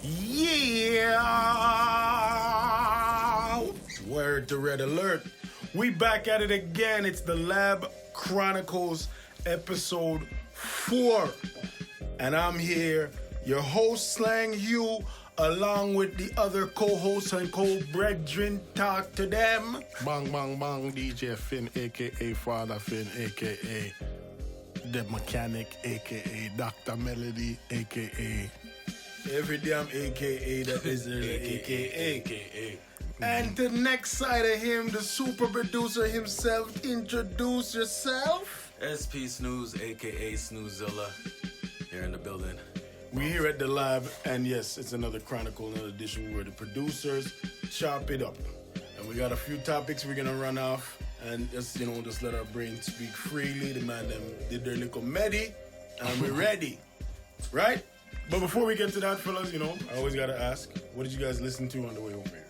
Yeah! Word to Red Alert. We back at it again. It's the Lab Chronicles episode 4. And I'm here, your host Slang Hugh, along with the other co-hosts and co-brethren. Talk to them. Bang, bang, bang, DJ Finn, a.k.a. Father Finn, a.k.a. The Mechanic, a.k.a. Dr. Melody, a.k.a. Every damn AKA that is there, AKA. And the next side of him, the super producer himself. Introduce yourself. SP Snooze, aka Snoozilla, here in the building. We're here at the lab, and yes, it's another Chronicle, another edition where the producers chop it up. And we got a few topics we're gonna run off, and just let our brains speak freely. The man them did their little medi, and we're ready, right? But before we get to that, fellas, I always gotta ask, what did you guys listen to on the way over here?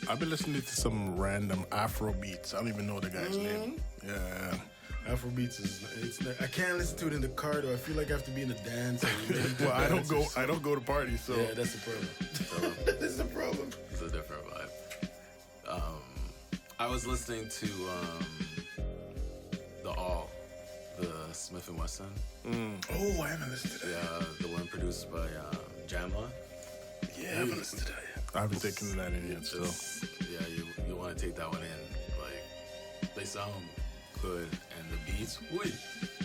I've been listening to some random Afro beats. I don't even know the guy's name. Yeah. Afrobeats I can't listen to it in the car though. I feel like I have to be in a dance. Well, I don't go to parties, so yeah, that's the problem. That's the problem. It's a different vibe. I was listening to the Smith & Wesson. Oh, I haven't listened to that. The one produced by Jamla. Yeah, I haven't listened to that yet. I haven't taken that in yet. So yeah, you want to take that one in. Like, they sound good, and the beats. Wait.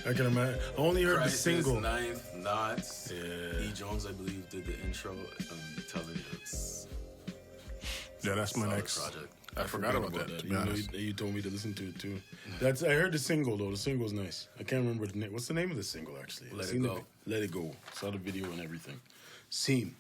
I can imagine. I only heard Crisis, the single. Ninth, Knots. Yeah. E. Jones, I believe, did the intro. I'm telling you, it's that's my next project. I forgot about that. To be honest, you told me to listen to it too. I heard the single though. The single's nice. I can't remember the name. What's the name of the single actually? Let It Go. Let It Go. Saw the video and everything. Scene.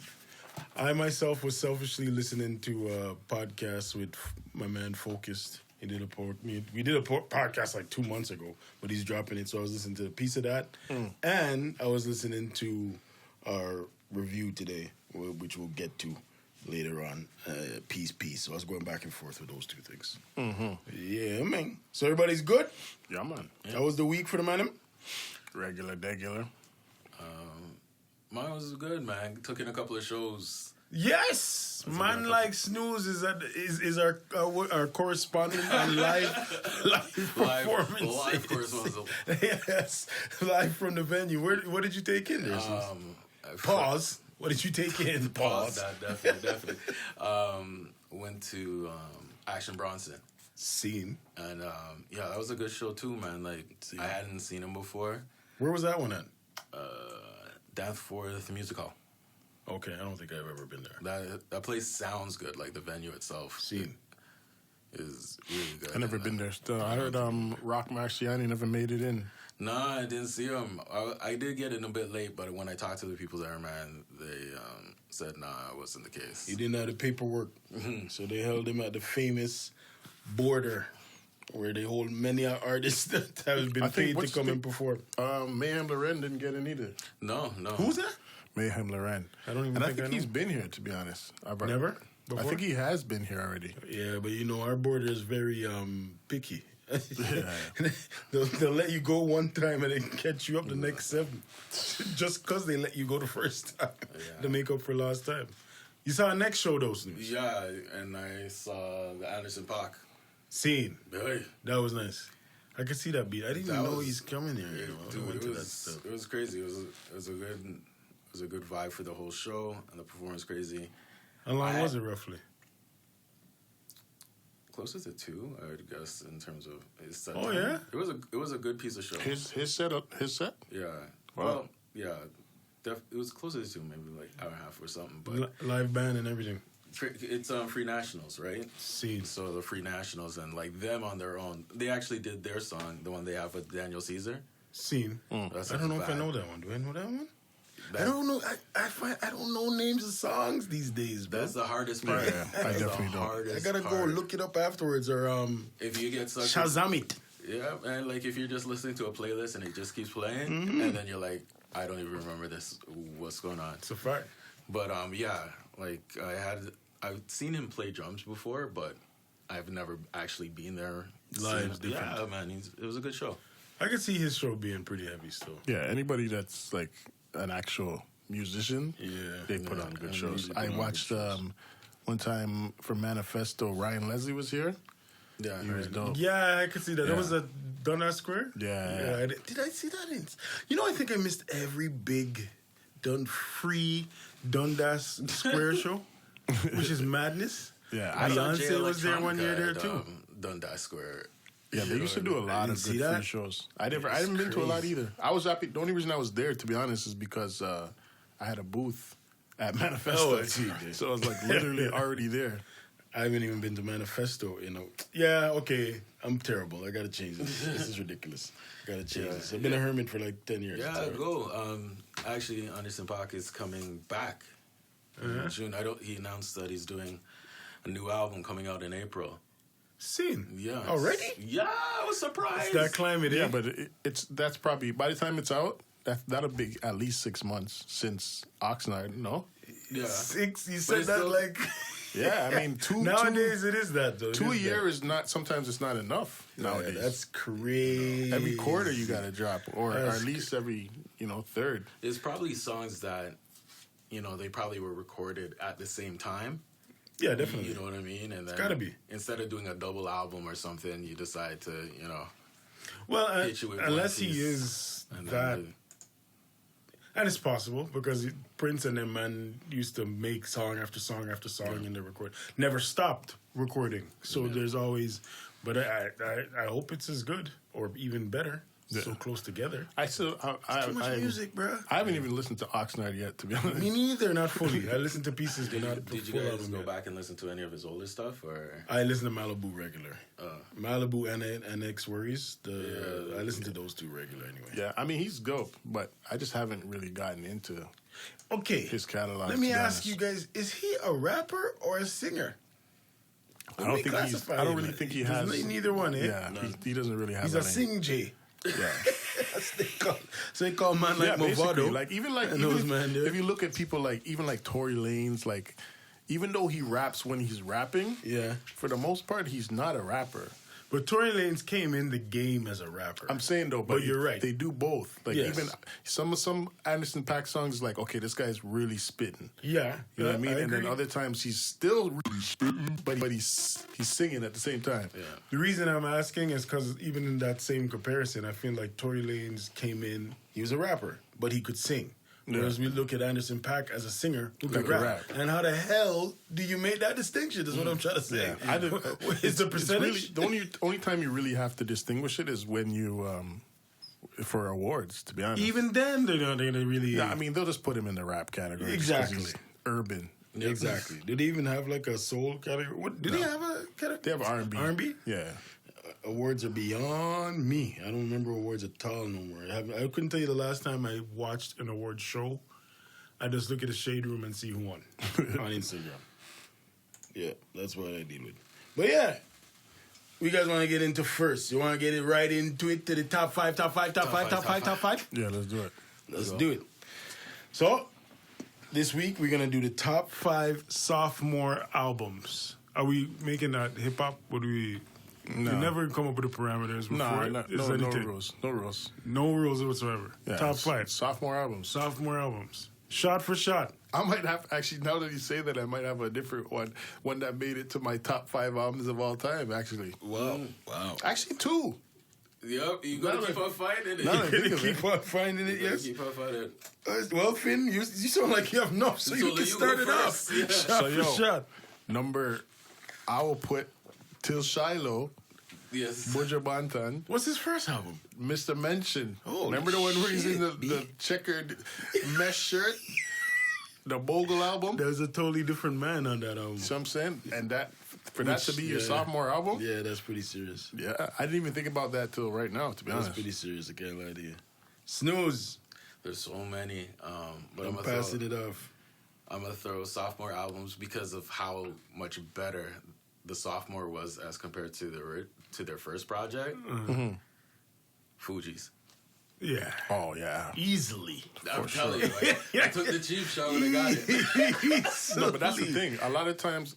I myself was selfishly listening to a podcast with my man Focused. We did a podcast like 2 months ago, but he's dropping it, so I was listening to a piece of that, and I was listening to our review today, which we'll get to later on. Piece. So I was going back and forth with those two things. Mm-hmm. Yeah, man. So everybody's good? yeah, man. How was the week for the man? Regular, degular. Mine was good, man. Took in a couple of shows. Yes, man. Like Snooze is our correspondent on live performances. Live correspondent. Yes, live from the venue. What did you take in there? Pause. What did you take in? Pause. Definitely. Went to Action Bronson. Scene. And that was a good show too, man. Like, I hadn't seen him before. Where was that one at? Danforth Music Hall. Okay, I don't think I've ever been there. That place sounds good. Like, the venue itself Scene. is really good. I never been there still. I heard Rock Marciani never made it in. Nah, I didn't see him. I did get in a bit late, but when I talked to the people there, man, they said, nah, it wasn't the case. He didn't have the paperwork, so they held him at the famous border where they hold many artists that have been paid to come and perform. Mayhem Loren didn't get in either. No. Who's that? Mayhem Loren. I don't even and think I think he's been here, to be honest. Never? I think he has been here already. Yeah, but our border is very picky. They'll let you go one time and then catch you up the next 7. Just because they let you go the first time to make up for lost time. You saw our next show, though, Snooze? Yeah, and I saw the Anderson .Paak. Scene. Hey. That was nice. I could see that beat. I didn't even know he's coming here. Dude, it was crazy. It was a good vibe for the whole show, and the performance crazy. How long was it roughly? Closer to 2, I would guess, in terms of his set. Oh yeah, it was a good piece of show. His set. Yeah. Wow. Well, yeah. It was closer to 2, maybe like hour and a half or something. But live band and everything. It's Free Nationals, right? See. So the Free Nationals and like them on their own, they actually did their song, the one they have with Daniel Caesar. Scene. I don't know if I know that one. Do I know that one? I don't know. I don't know names of songs these days, bro. That's the hardest part. Yeah, I definitely don't. I gotta go look it up afterwards, or if you get such Shazam it. Yeah, and like if you're just listening to a playlist and it just keeps playing, and then you're like, I don't even remember this. What's going on? It's a fact. But like I've seen him play drums before, but I've never actually been there. Live's different. Yeah, man, it was a good show. I could see his show being pretty heavy still. Yeah, anybody that's like an actual musician, they put on good shows. I watched one time for Manifesto, Ryan Leslie was here. Yeah, He was dope. Yeah, I could see that. Yeah. That was at Dundas Square? Yeah. Did I see that? I think I missed every big free Dundas Square show, which is madness. Yeah, Beyonce was there one year there too. Dundas Square. Yeah, they used to do a lot of good free shows. I haven't been to a lot either. I was happy. The only reason I was there, to be honest, is because I had a booth at Manifesto. So I was like literally already there. I haven't even been to Manifesto, Yeah, okay. I'm terrible. I gotta change this. This is ridiculous. Gotta change this. I've been a hermit for like 10 years. Yeah, go. Actually, Anderson .Paak is coming back in June. He announced that he's doing a new album coming out in April. Seen? Yeah. Already? Yeah, I was surprised. It's that climate, Yeah, but that's probably, by the time it's out, that'll be at least 6 months since Oxnard, no? Yeah. 6? You said that still, like... Yeah, I mean, nowadays it is that, though. 2 a year is not, sometimes it's not enough nowadays. Yeah, that's crazy. Every quarter you got to drop, or at least every, third. It's probably songs that, they probably were recorded at the same time. Yeah, definitely. You know what I mean? And then it's gotta be. Instead of doing a double album or something, you decide to, Well, hit you with unless one he piece is and that... And it's possible because Prince and them man used to make song after song after song and they record. Never stopped recording. So there's always... But I hope it's as good or even better. Yeah. So close together. Too much music, bro. I haven't even listened to Oxnard yet, to be honest. Me neither, not fully. I listened to pieces, but not Did you full guys album go yet. back and listen to any of his older stuff, or? I listen to Malibu regular. Malibu and X Worries. I listen to those two regular anyway. Yeah, I mean, he's dope, but I just haven't really gotten into his catalog. Let me ask you guys, is he a rapper or a singer? I don't really think he has. Neither one, eh? Yeah, no. He doesn't really have. He's a sing J. Yeah. So they call man like Movado. If you look at people like Tory Lanez, even though he raps when he's rapping, for the most part he's not a rapper. But Tory Lanez came in the game as a rapper. I'm saying though, but you're right. They do both. Even some Anderson .Paak songs, like, okay, this guy's really spitting. Yeah, you know what I mean. And then other times he's still really spitting, but he's singing at the same time. Yeah. The reason I'm asking is because even in that same comparison, I feel like Tory Lanez came in. He was a rapper, but he could sing. Whereas we look at Anderson .Paak as a singer who could rap. And how the hell do you make that distinction? Is what I'm trying to say. Yeah. Is the percentage? Really, the only time you really have to distinguish it is when you for awards. To be honest, even then they're really. Yeah, I mean they'll just put him in the rap category. Exactly. He's urban. Exactly. Do they even have like a soul category? Do they have a category? They have R&B. R&B? Yeah. Awards are beyond me. I don't remember awards at all no more. I couldn't tell you the last time I watched an award show. I just look at the shade room and see who won on Instagram. Yeah, that's what I deal with. But yeah, you guys want to get into first? You want to get it right into it to the top five? Yeah, let's do it. Let's do it. So, this week we're going to do the top 5 sophomore albums. Are we making that hip-hop? What do we... No. You never come up with the parameters before. No rules. No rules. No rules whatsoever. Yeah, top 5. Sophomore albums. Sophomore albums. Shot for shot. I might have, actually, now that you say that, I might have a different one. One that made it to my top 5 albums of all time, actually. Wow. Actually, 2. Yep, you gotta keep on finding it. Keep on finding it, yes. Keep on finding it. Well, Finn, you sound like you have enough, so you can start it off. Yeah. Shot for shot. I will put Till Shiloh. Yes. Buja Banton. What's his first album? Mr. Mention. Holy Remember the one where he's in shit, the checkered mesh shirt? The Bogle album? There's a totally different man on that album. See what I'm saying? And that to be your sophomore album? Yeah, that's pretty serious. Yeah, I didn't even think about that till right now, to be honest. That's pretty serious, I can't lie to you. Snooze. There's so many. But I'm passing it off. I'm going to throw sophomore albums because of how much better the sophomore was as compared to their first project. Mm-hmm. Fugees. Yeah. Oh, yeah. Easily. I'm telling you, I took the cheap shot and I got it. No, but that's the thing. A lot of times,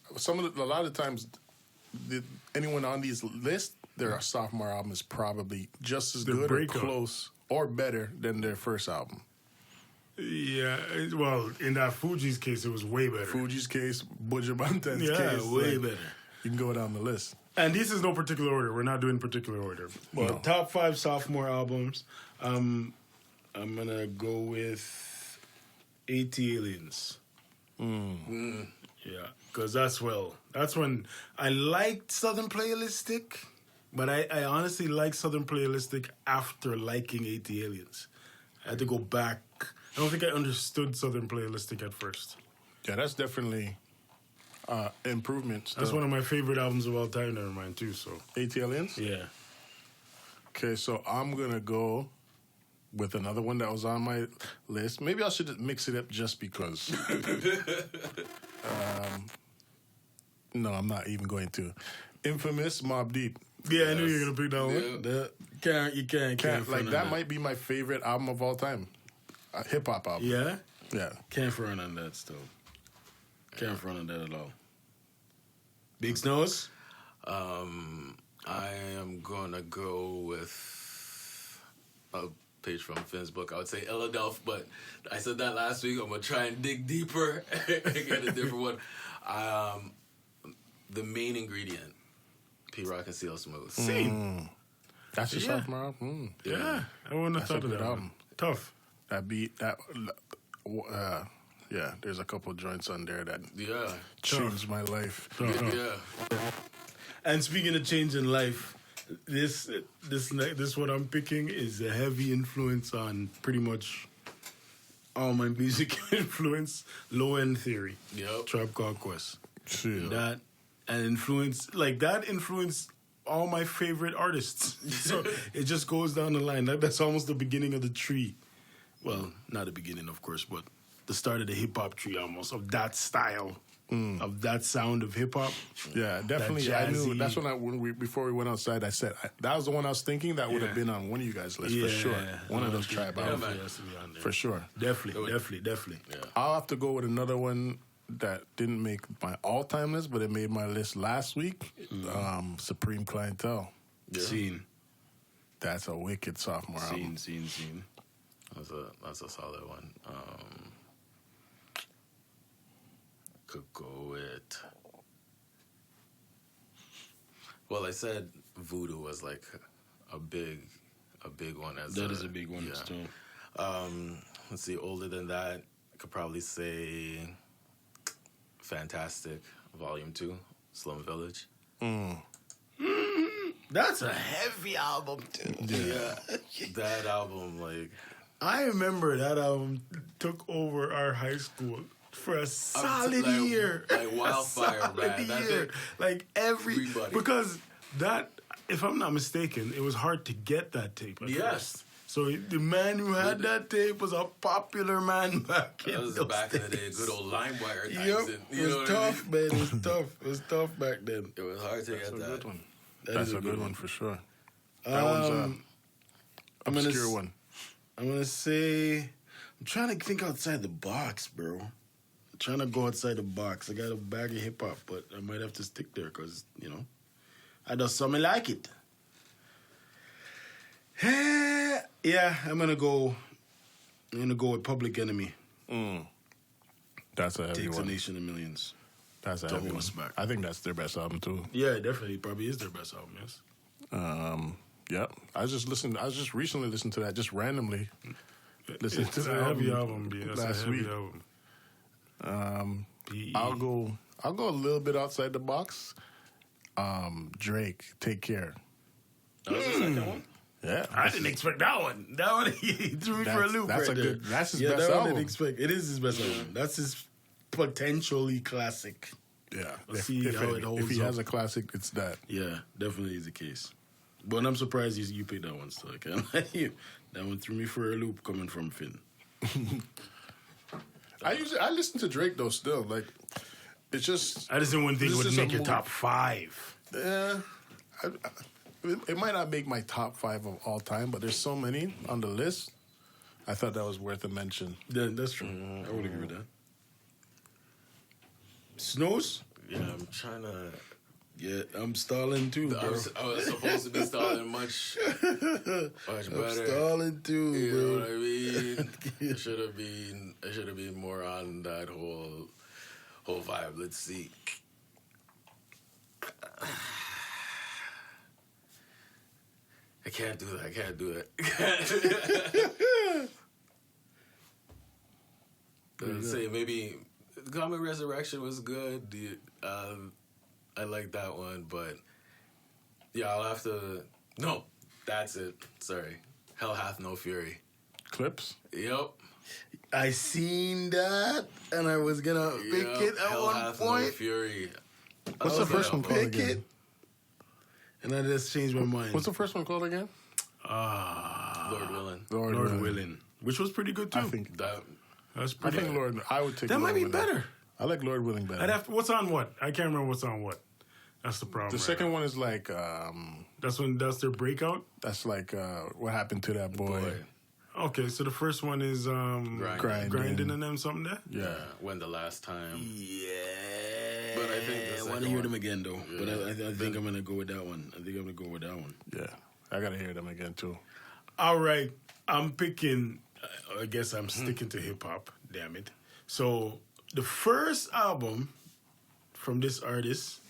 anyone on these lists, their sophomore album is probably just as good or close or better than their first album. Yeah, well, in that Fuji's case, it was way better. Fuji's case, Buju Banton's case. Way better. You can go down the list. And this is no particular order. We're not doing particular order. But top 5 sophomore albums. I'm gonna go with 80 Aliens. Yeah, because that's when I liked Southern Playalistic, but I honestly liked Southern Playalistic after liking 80 Aliens. I had to go back. I don't think I understood Southern Playalistic at first. Yeah, that's definitely improvement. Still. That's one of my favorite albums of all time, never mind, too. So 80 Aliens? Yeah. Okay, so I'm going to go with another one that was on my list. Maybe I should mix it up just because. No, I'm not even going to. Infamous Mobb Deep. Yeah, I knew you were going to pick that one. You can't. Like, that might be my favorite album of all time. A hip-hop album. Yeah? Yeah. Can't front on that still. Can't front on that at all. Big Snooze? I am gonna go with a page from Finn's book. I would say Philadelphia, but I said that last week. I'm gonna try and dig deeper and get a different one. The main ingredient, P Rock and CL Smooth. Same. That's your sophomore album? Yeah. I wouldn't have thought of that album. Tough. That beat, yeah, there's a couple joints on there that changed my life. Yeah. And speaking of changing life, this what I'm picking is a heavy influence on pretty much all my music influence. Low End Theory. Yep. Tribe Called Quest. Shit. That influenced all my favorite artists. So it just goes down the line. That's almost the beginning of the tree. Well, not the beginning, of course, but the start of the hip-hop tree almost, of that style, of that sound of hip-hop. Yeah, definitely. I knew. That's before we went outside, I said, that was the one I was thinking that would have been on one of you guys' lists, for sure. One of those Tribe albums. Has to be on there. For sure. Definitely. Yeah. I'll have to go with another one that didn't make my all-time list, but it made my list last week. Supreme Clientele. Yeah. Scene. That's a wicked sophomore album. Scene. That's a solid one. Could go with. Well, I said Voodoo was like a big one. That is a big one too. Let's see. Older than that, I could probably say Fantastic Volume 2, Slum Village. That's a heavy album too. Yeah. That album, like, I remember that album took over our high school for a solid year. Like wildfire, man. Year. Like everybody. Because that, if I'm not mistaken, it was hard to get that tape. Yes. So the man who had that tape was a popular man back in those back days. in the day, good old LimeWire times. Yep, it was tough, man. It was tough. It was tough back then. It was hard to get that. That's a good one. That That's is a good one for sure. That I'm one's obscure one. I'm going to say, I'm trying to think outside the box, bro. I'm trying to go outside the box. I got a bag of hip-hop, but I might have to stick there because, I do something like it. Yeah, I'm going to go with Public Enemy. That's a heavy Takes one. a Nation of Millions. That's a Don't heavy hold one. us back. I think that's their best album too. Yeah, definitely. Probably is their best album, yes. Yep. I just recently listened to that, just randomly. Listened It's to that a heavy album, B. That's last a heavy week. album. I'll go a little bit outside the box. Drake, Take Care. That was the second one? Yeah. I didn't expect that one. That one, he threw me for a loop That's right a there. good. That's his Yeah, best that one I album. didn't expect. It is his best album. That's his potentially classic. Yeah. Let's see how it holds If he up. has a classic, it's that. Yeah, definitely is the case. But I'm surprised you picked that one still. I can't lie to you. That one threw me for a loop coming from Finn. I listen to Drake though still. Like it's just I just didn't think it This would is make a your movie. top 5. Yeah, it might not make my top 5 of all time, but there's so many on the list. I thought that was worth a mention. That's true. I would agree with that. Snooze? Yeah, I'm trying to Yeah, I'm stalling too, bro. I was supposed to be stalling much better. I'm stalling too, you bro. know what I mean? I should have been more on that whole vibe. Let's see. I can't do that. Let's say maybe Comet Resurrection was good. I like that one, but yeah, I'll have to. No, that's it. Sorry, Hell Hath No Fury. Clips? Yep. I seen that, and I was gonna pick it at Hell one Hath point. No Fury. What's the first one called Pick again? it, and I just changed my mind. What's the first one called again? Lord willing. Lord Willing, which was pretty good too. I think That's I pretty. think Lord. I would take That Lord might be Willing. better. I like Lord Willing better. I'd have to, what's on what? I can't remember what's on what. That's the problem. The right second now. one is like That's their breakout. that's like what happened to that boy. Okay, so the first one is grinding and them something there. Yeah. When the last time. Yeah, But I think the I second want to hear one- them again though. Yeah. But I think I'm gonna go with that one. Yeah. I gotta hear them again too. All right, I'm picking. I guess I'm sticking to hip hop. Damn it! So the first album from this artist,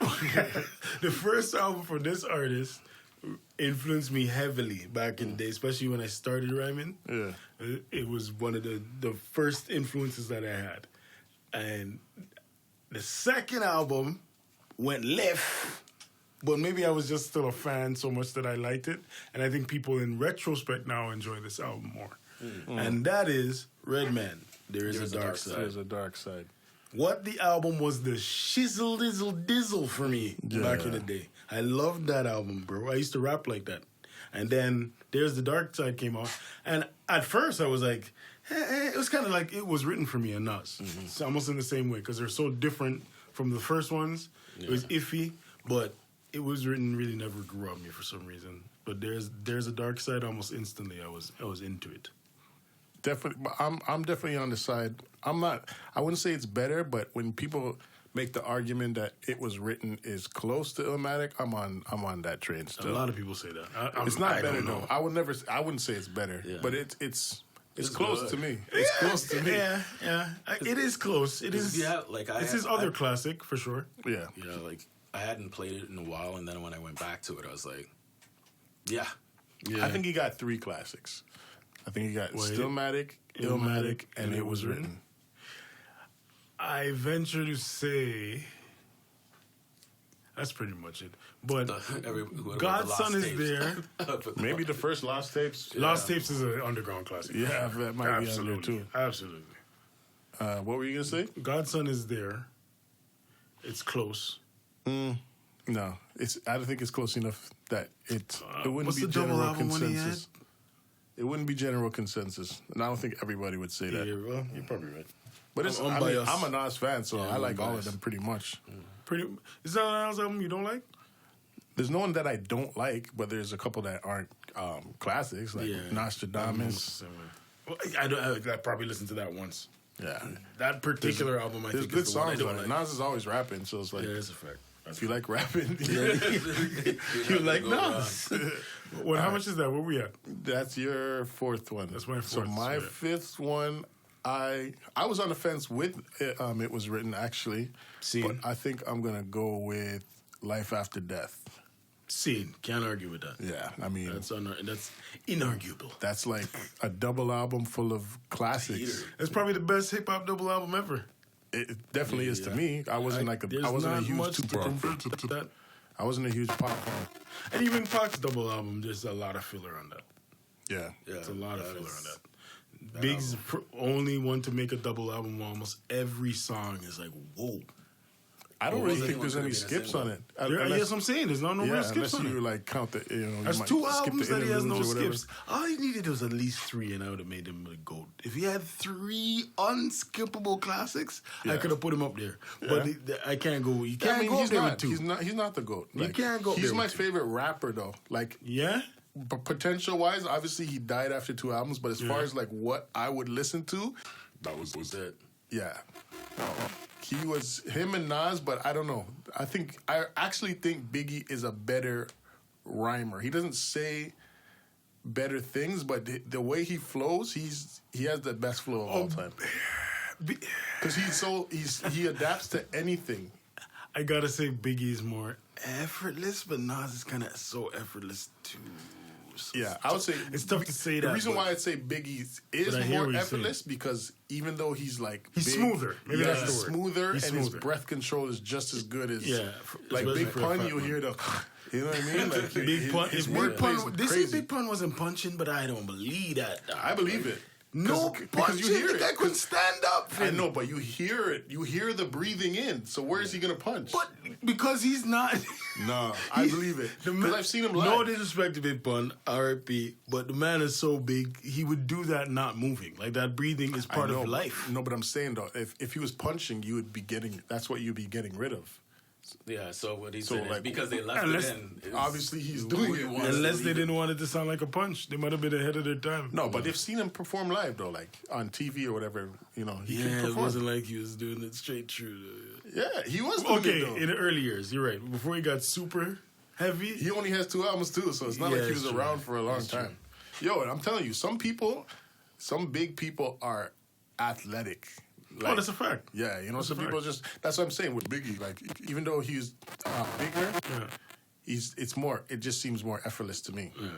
the first album from this artist influenced me heavily back in the day, especially when I started rhyming. Yeah. It was one of the first influences that I had, and the second album went left. But maybe I was just still a fan so much that I liked it. And I think people in retrospect now enjoy this album more. And that is Redman, There is a Dark Side. There's a dark side. What the album was the shizzle dizzle dizzle for me back in the day. I loved that album, bro. I used to rap like that. And then There's the Dark Side came out. And at first I was like, it was kind of like it was written for me and Nas. It's almost in the same way because they're so different from the first ones. It was iffy, but it was written really never grew on me for some reason. But there's a Dark Side. Almost instantly, I was into it. Definitely, I'm definitely on the side. I'm not. I wouldn't say it's better, but when people make the argument that it was written is close to Illmatic, I'm on that train still. A lot of people say that. It's not better though. I wouldn't say it's better, but it's close good. to me. It's close to me. Yeah. It is close. It is. Yeah, like it's his other classic for sure. Yeah. You know, like I hadn't played it in a while, and then when I went back to it, I was like, yeah. I think he got 3 classics. I think he got Stillmatic, Illmatic, and It Was Written. I venture to say that's pretty much it. But Godson is there. Maybe the first Lost Tapes. Lost Tapes is an underground classic. Yeah, that might be on there too. Absolutely. What were you gonna say? Godson is there. It's close. No, I don't think it's close enough that it wouldn't what's be the double general album when he consensus. It wouldn't be general consensus, and I don't think everybody would say that. Yeah, well, you're probably right. But it's, I'm I mean, biased. I'm a Nas fan, so I like all of biased. them pretty much. Is that an Nas album you don't like? There's no one that I don't like, but there's a couple that aren't classics, like Nostradamus. Well, I probably listened to that once. Yeah, That particular album, I there's think, good is the one I songs don't on it. like. Nas is always rapping, so it's like Yeah, that's a fact. if you like rapping, You like Nas. Well, how much is that? Where we at? that's your 4th one. That's my So 4th, my yeah. 5th one, I was on the fence with It Was Written actually, but I think I'm gonna go with Life After Death. Scene. Can't argue with that. Yeah, I mean That's inarguable. that's like a double album full of classics. It's probably the best hip hop double album ever. It definitely is to me. I wasn't There's I wasn't a not huge much to Tupac. compare to that. I wasn't a huge pop fan. And even Pac's double album, there's a lot of filler on that. Yeah. It's a lot of filler on that. Big's only one to make a double album where almost every song is like, whoa. I don't Well, really was think there's anyone any gonna be in a skips on it. Yes, I'm saying there's no real skips unless on you it. like count the There's you 2 might skip albums the that he has no interludes or whatever. skips. All he needed was at least 3, and I would have made him a GOAT. If he had 3 unskippable classics, I could have put him up there. But I can't go. You can't go up there with 2. He's not the GOAT. You can't go up He's there my with 2. favorite rapper though. Like Yeah? potential wise, obviously he died after 2 albums, but as far as like what I would listen to, That was it. Yeah. Him and Nas, but I don't know. I actually think Biggie is a better rhymer. He doesn't say better things, but the way he flows, he has the best flow of all time. Because he adapts to anything. I gotta say Biggie's more effortless, but Nas is kind of so effortless too. So yeah, I would say it's tough to say that. The reason why I'd say Biggie is more effortless because even though he's he's big, smoother. Maybe that's the word. Smoother, and his breath control is just as good as like Big Pun. You hear the, you know what I mean? Like Big Pun. His wordplay. They say Big Pun wasn't punching, but I don't believe that. I believe it. No, because you hear it. The guy couldn't stand up. I know, but you hear it. You hear the breathing in. So where is he gonna punch? But because he's not. No, I believe it. Because I've seen him live. No disrespect to Big Pun, R.I.P. But the man is so big, he would do that not moving. Like that breathing is part of life. No, but I'm saying though, if he was punching, you would be getting. That's what you'd be getting rid of. Yeah, so what he said is because they left it in. Obviously, he's doing it. Unless they didn't want it to sound like a punch. They might have been ahead of their time. No, but they've seen him perform live, though, like on TV or whatever. You know, he can perform. It wasn't like he was doing it straight true. Yeah, he was doing it, though. In the early years, you're right. Before he got super heavy. He only has 2 albums, too, so it's not like he was around for a long time. Yo, and I'm telling you, some big people are athletic. Like, that's a fact. Yeah, you know, some people that's what I'm saying with Biggie. Like, even though he's bigger, it just seems more effortless to me. Yeah.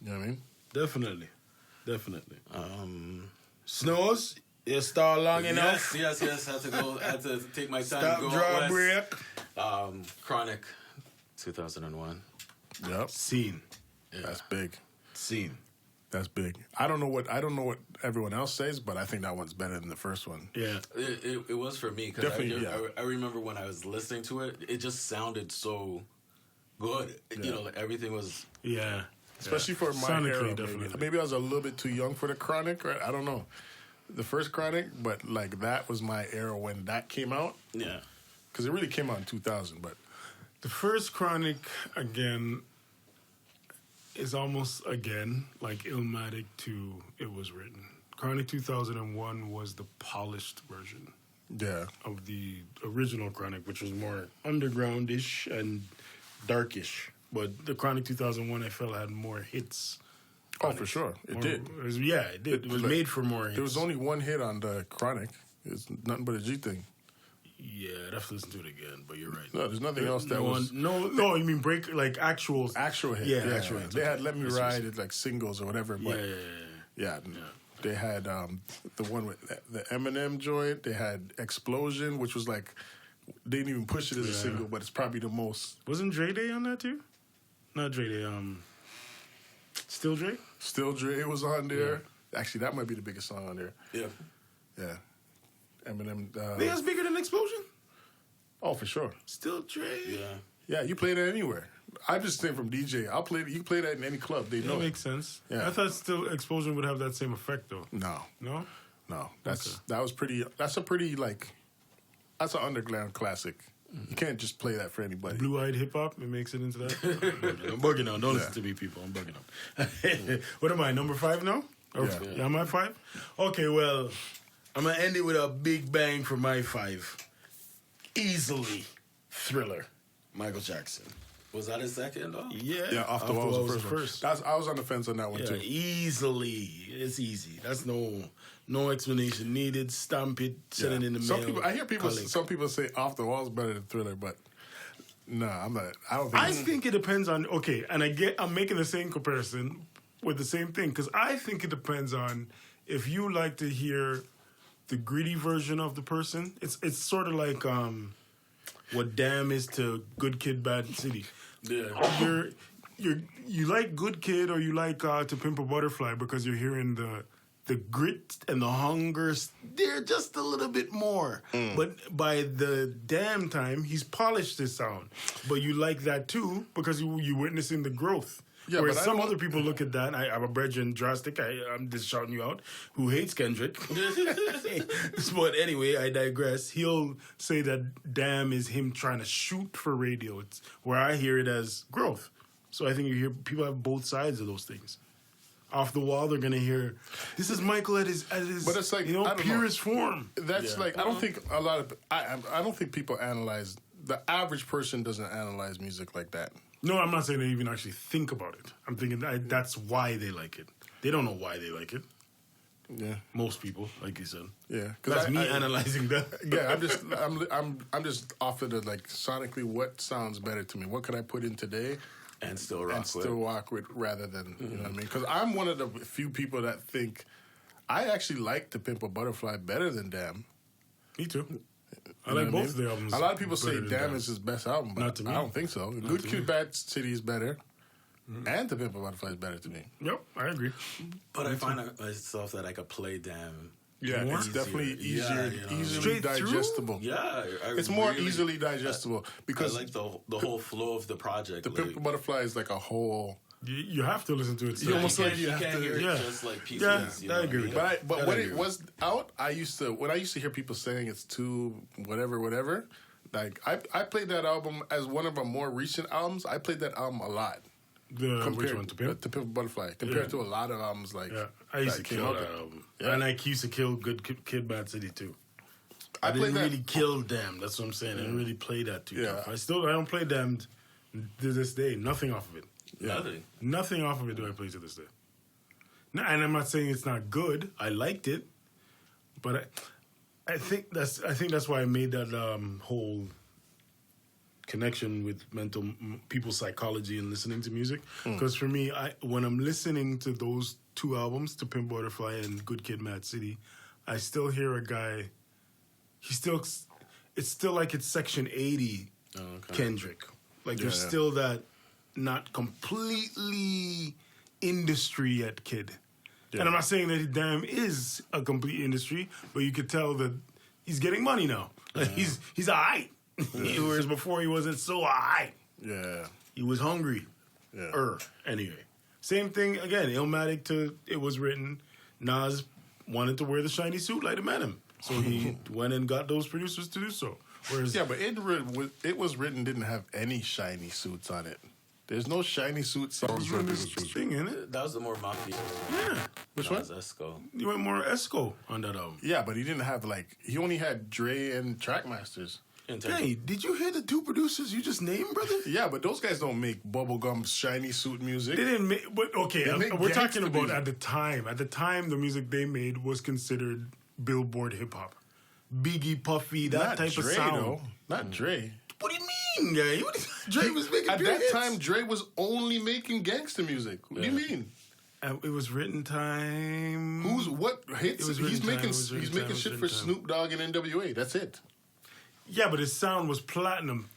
You know what I mean? Definitely. Snooze, you start long enough? Yes. Had to take my time Stop, to go draw, out break. Chronic, 2001. Yep. Scene. Yeah. That's big. Scene. That's big. I don't know what everyone else says, but I think that one's better than the first one. Yeah, it was for me because I remember when I was listening to it, it just sounded so good. Yeah. You know, like everything was especially for my sonically, era. Maybe I was a little bit too young for the Chronic. Right? I don't know the first Chronic, but like that was my era when that came out. Yeah, because it really came out in 2000. But the first Chronic again. Is almost, again, like Illmatic to It Was Written. Chronic 2001 was the polished version of the original Chronic, which was more underground-ish and darkish. But the Chronic 2001, I felt, had more hits. Oh, for sure. It did. It did. It was made for more hits. There was only one hit on the Chronic. It's nothing but a G thing. Yeah, I'd have to listen to it again, but you're right. No, there's nothing else that was... No, you mean break, like actual... Actual hit. Yeah, actual hits. They had Let Me Ride, it's like singles or whatever, but... Yeah. They had the one with the Eminem joint. They had Explosion, which was like... They didn't even push it as a single, but it's probably the most... Wasn't Dre Day on that too? Not Dre Day, Still Dre? Still Dre was on there. Yeah. Actually, that might be the biggest song on there. Yeah. Eminem. They was bigger than Explosion? Oh, for sure. Still Dre? Yeah, you play that anywhere. I'm just saying from DJ. You can play that in any club. They know. That makes sense. Yeah. I thought Still Explosion would have that same effect though. No. That's a pretty like that's an underground classic. You can't just play that for anybody. Blue-eyed hip-hop, it makes it into that? I'm bugging out. Don't listen to me, people. I'm bugging out. What am I, number 5 now? Yeah, am I 5? Okay, well... I'm going to end it with a big bang for my 5. Easily Thriller, Michael Jackson. Was that his second, though? Yeah, Off the Wall was the first. I was on the fence on that one, too. Easily. It's easy. That's no explanation needed. Stamp it, send it in the mail. I hear some people say Off the Wall is better than Thriller, but no, I'm not. I think it depends on, and I'm making the same comparison with the same thing, because I think it depends on if you like to hear... the gritty version of the person. It's sort of like what Damn is to Good Kid, Bad City. Yeah. You like Good Kid or you like To Pimp a Butterfly because you're hearing the grit and the hunger. They're just a little bit more. But by the Damn time, he's polished his sound. But you like that too because you're witnessing the growth. Yeah, whereas some other people look at that, I'm a brethren drastic, I'm just shouting you out, who hates Kendrick. But anyway, I digress. He'll say that Damn is him trying to shoot for radio. It's where I hear it as growth. So I think you hear people have both sides of those things. off the wall. They're gonna hear, this is Michael at his but it's like, purest form. That's like, I don't think a lot of, I don't think people analyze, the average person doesn't analyze music like that. No, I'm not saying they even actually think about it. I'm thinking that's why they like it. They don't know why they like it. Yeah, most people, like you said. Yeah, because that's me analyzing that. Yeah, I'm just off of the like sonically, what sounds better to me? What could I put in today and still rock with rather than you know what I mean? Because I'm one of the few people that think I actually like To Pimp a Butterfly better than Damn. Me too. I like both of the albums. A lot of people say Damn is his best album, but not to me. I don't think so. Good Kid, Bad City is better. And To Pimp a Butterfly is better to me. Yep, I agree. But I find myself that I could play Damn. Yeah, it's definitely easier, easily straight digestible. Through? Yeah, it's more easily digestible because I like the whole flow of the project. The Pimp a Butterfly is like a whole. You have to listen to it. You almost like you have can't to. Hear it just like pieces. Yeah, I agree. But when it was out, when I used to hear people saying it's too whatever. Like I played that album as one of our more recent albums. I played that album a lot. Which one? To Pimp a Butterfly. Compared to a lot of albums like I used to kill that album. Yeah. And I used to kill Good Kid, Bad City too. I didn't really kill Damn. That's what I'm saying. I didn't really play that too tough. I don't play Damn to this day. Nothing off of it. Yeah. Nothing off of it do I play to this day. No, and I'm not saying it's not good. I liked it, but I think that's why I made that whole connection with people's psychology and listening to music. Because for me, when I'm listening to those two albums, To Pimp Butterfly and Good Kid, Mad City, I still hear a guy. It's still like it's Section 80 Kendrick. Like there's still that not completely industry yet kid. Yeah. And I'm not saying that Damn is a complete industry, but you could tell that he's getting money now. Like he's alright. Whereas before he wasn't so alright. Yeah. He was hungry. Yeah. Anyway. Same thing again, Illmatic to It Was Written. Nas wanted to wear the shiny suit like Eminem. So he went and got those producers to do so. Whereas but It Was Written didn't have any shiny suits on it. There's no shiny suit songs on this thing, in it. That was the more Mafia. Yeah. Which one? Esco. You went more Esco on that album. Yeah, but he didn't have he only had Dre and Trackmasters. Hey, did you hear the two producers you just named, brother? Yeah, but those guys don't make bubblegum shiny suit music. They didn't make, but okay, we're talking about music. At the time. At the time, the music they made was considered Billboard hip-hop. Biggie, Puffy, that type Dre, of sound. Though. Not Dre. What do you mean, guy? Dre was making at that time. Dre was only making gangster music. What do you mean? It was Written Time. What hits? He's making shit for Snoop Dogg and NWA. That's it. Yeah, but his sound was platinum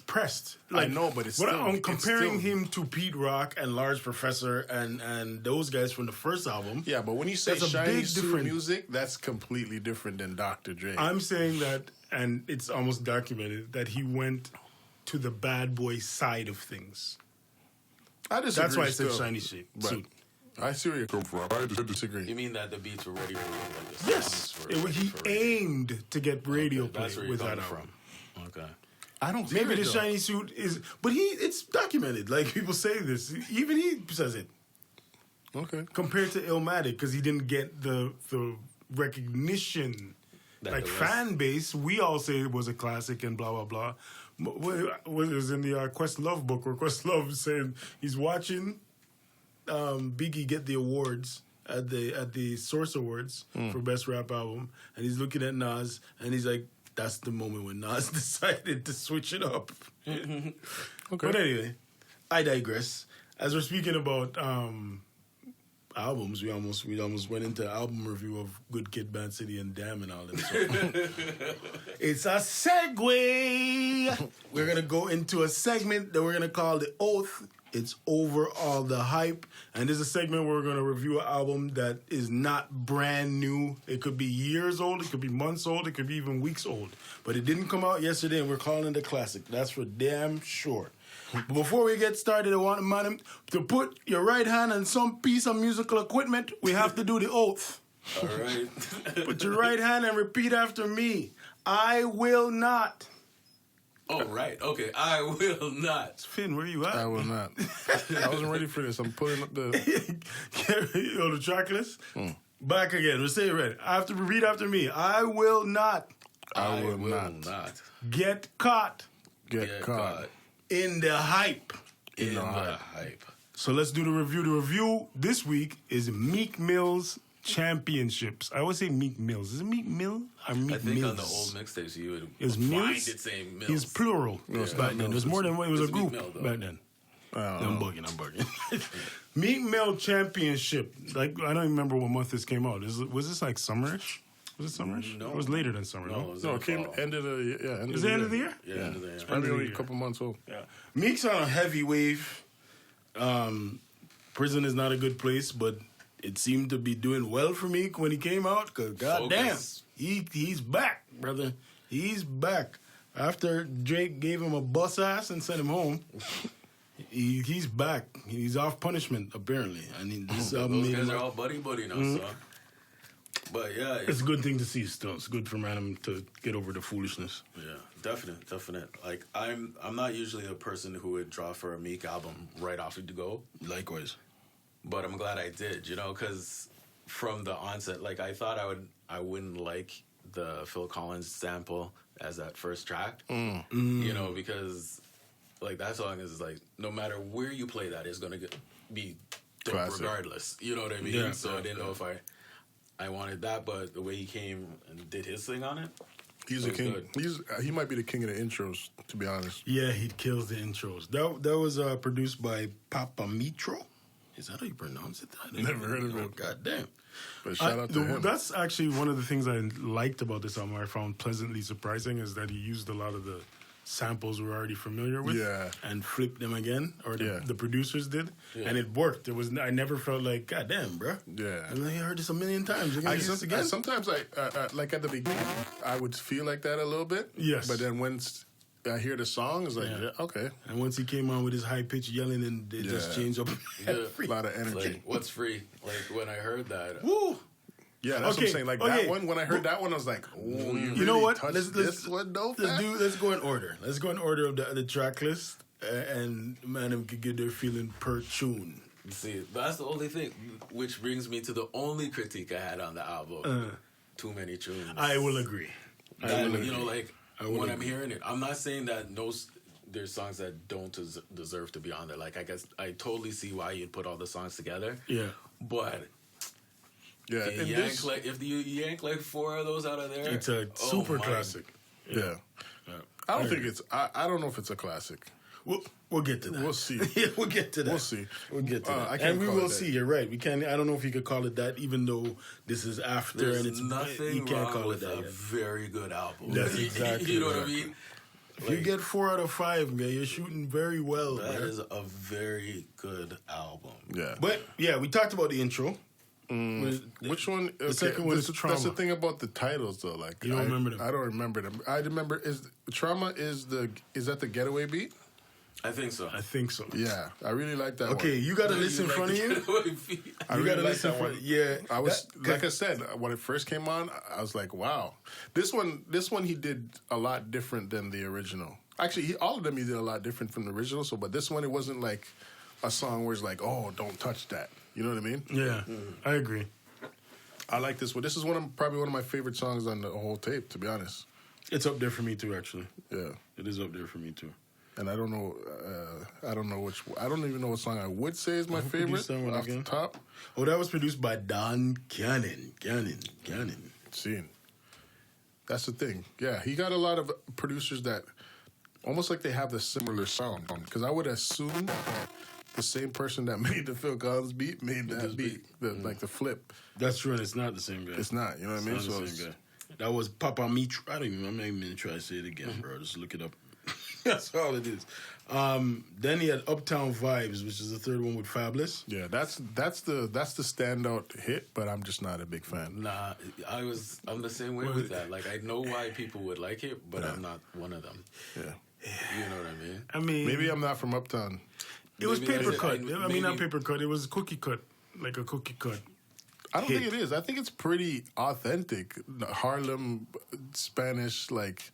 pressed. I know, but it's still. I'm comparing him to Pete Rock and Large Professor and those guys from the first album. Yeah, but when you say shiny suit music, that's completely different than Dr. Dre. I'm saying that, and it's almost documented, that he went to the bad boy side of things. I disagree. That's why I said shiny suit. I see where you come from. I disagree. You mean that the beats were ready for yes. He aimed to get radio play with that album. Okay. I don't think maybe the shiny suit is, but it's documented. Like people say this, even he says it. Okay. Compared to Illmatic, because he didn't get the recognition, like fan base. We all say it was a classic and blah blah blah. What was in the Questlove book, where Questlove saying he's watching Biggie get the awards at the Source Awards for Best Rap Album, and he's looking at Nas, and he's like, that's the moment when Nas decided to switch it up. Okay. But anyway, I digress. As we're speaking about albums, we almost went into album review of Good Kid, Bad City, and Damn and all that. So it's a segue. We're gonna go into a segment that we're gonna call The Oath. It's Over All the Hype. And this is a segment where we're going to review an album that is not brand new. It could be years old. It could be months old. It could be even weeks old. But it didn't come out yesterday, and we're calling it a classic. That's for damn sure. But before we get started, I want Madam to put your right hand on some piece of musical equipment. We have to do the oath. All right. Put your right hand and repeat after me. I will not Oh, right. Okay, I will not. Finn, where you at? I will not. I wasn't ready for this. I'm pulling up the... The track list? Back again. We'll say it right. Read after me. I will not. I will not. Get caught. Get caught. In the hype. In the hype. So let's do the review. The review this week is Meek Mill's Championships. I always say Meek Mills. Is it Meek Mill or Meek Mills? I think on the old mixtapes you would find it saying Mills. It's plural back then. There's more than one. It was a group Mill, back then. I'm bugging. Meek Mill Championship. Like, I don't even remember what month this came out. Was this like summerish? Was it summerish? No. It was later than summer. No, it came end of the year. Is it end of the year? Yeah, end of the year. It's probably only a couple months old. Yeah. Meek's on a heavy wave. Prison is not a good place, but it seemed to be doing well for Meek when he came out. Because goddamn, he's back, brother. He's back. After Drake gave him a bus ass and sent him home, he's back. He's off punishment apparently. I mean, this those guys are all buddy now, son. But yeah, it's a good thing to see still. It's good for him to get over the foolishness. Yeah, definite. Like I'm not usually a person who would draw for a Meek album right off the go. Likewise. But I'm glad I did, because from the onset, like I thought I wouldn't like the Phil Collins sample as that first track, because like that song is like no matter where you play that, it's gonna be dope regardless. You know what I mean? Yeah, so I didn't know if I wanted that, but the way he came and did his thing on it, he's a king. He might be the king of the intros, to be honest. Yeah, he kills the intros. That was produced by Papa Mitro. Is that how you pronounce it? I never heard of it. God damn. But shout out to him. That's actually one of the things I liked about this album. I found pleasantly surprising is that he used a lot of the samples we're already familiar with, and flipped them again, or the producers did, and it worked. I never felt like, God damn, bro. Yeah, I heard this a million times. Sometimes like at the beginning, I would feel like that a little bit. Yes, but then once I hear the song, it's like, okay. And once he came on with his high pitched yelling, and it just changed up. A lot of energy. Like, what's free? Like when I heard that. Woo! Yeah, that's what I'm saying. Like that one, when I heard that one, I was like, "Oh, you know what? This one, though. Let's go in order. Let's go in order of the track list, and man, them could get their feeling per tune. See, that's the only thing, which brings me to the only critique I had on the album: too many tunes. I will agree. When I'm hearing it, I'm not saying that there's songs that don't deserve to be on there. Like, I guess I totally see why you'd put all the songs together. Yeah, but. Yeah, if you yank like 4 of those out of there, it's a super classic. Yeah. I don't think it's. I don't know if it's a classic. We'll get to that. We'll see. We'll get to that. We'll see. We'll get to that. And we will see. You're right. We can't. I don't know if you could call it that, even though this is after. There's and it's nothing you can't wrong call with it that a yet. very good album. That's exactly. You know what I mean? If you get 4 out of 5, man, you're shooting very well. That is a very good album. Yeah. But yeah, we talked about the intro. Which one? Okay, the second one is Trauma. That's the thing about the titles, though. Like, you don't remember them. I don't remember them. I remember Trauma is that the Getaway beat? I think so. Yeah, I really like that. Okay, you got a list in front of you. You got a list in front. Yeah, I was like I said when it first came on, I was like, wow, this one he did a lot different than the original. Actually, all of them he did a lot different from the original. But this one, it wasn't like a song where it's like, oh, don't touch that. You know what I mean? Yeah, I agree. I like this one. This is probably one of my favorite songs on the whole tape, to be honest. It's up there for me too, actually. Yeah, it is up there for me too. And I don't know I don't even know what song I would say is my favorite off the top. Oh, that was produced by Don Cannon. See, that's the thing. Yeah, he got a lot of producers that almost like they have the similar sound. Because I would assume the same person that made the Phil Collins beat made that beat, like the flip. That's true, and it's not the same guy. It's not, you know what I mean? It's not the same guy. That was Papa Mitro. I'm not even gonna try to say it again, bro. Just look it up. That's all it is. Then he had Uptown Vibes, which is the third one with Fabulous. Yeah, that's the standout hit, but I'm just not a big fan. Nah, I'm the same way with that. Like, I know why people would like it, but I'm not one of them. Yeah. You know what I mean? I mean, maybe I'm not from Uptown. It was paper cut. I mean, not paper cut. It was cookie cut, like a cookie cut. I don't think it is. I think it's pretty authentic. Harlem, Spanish, like,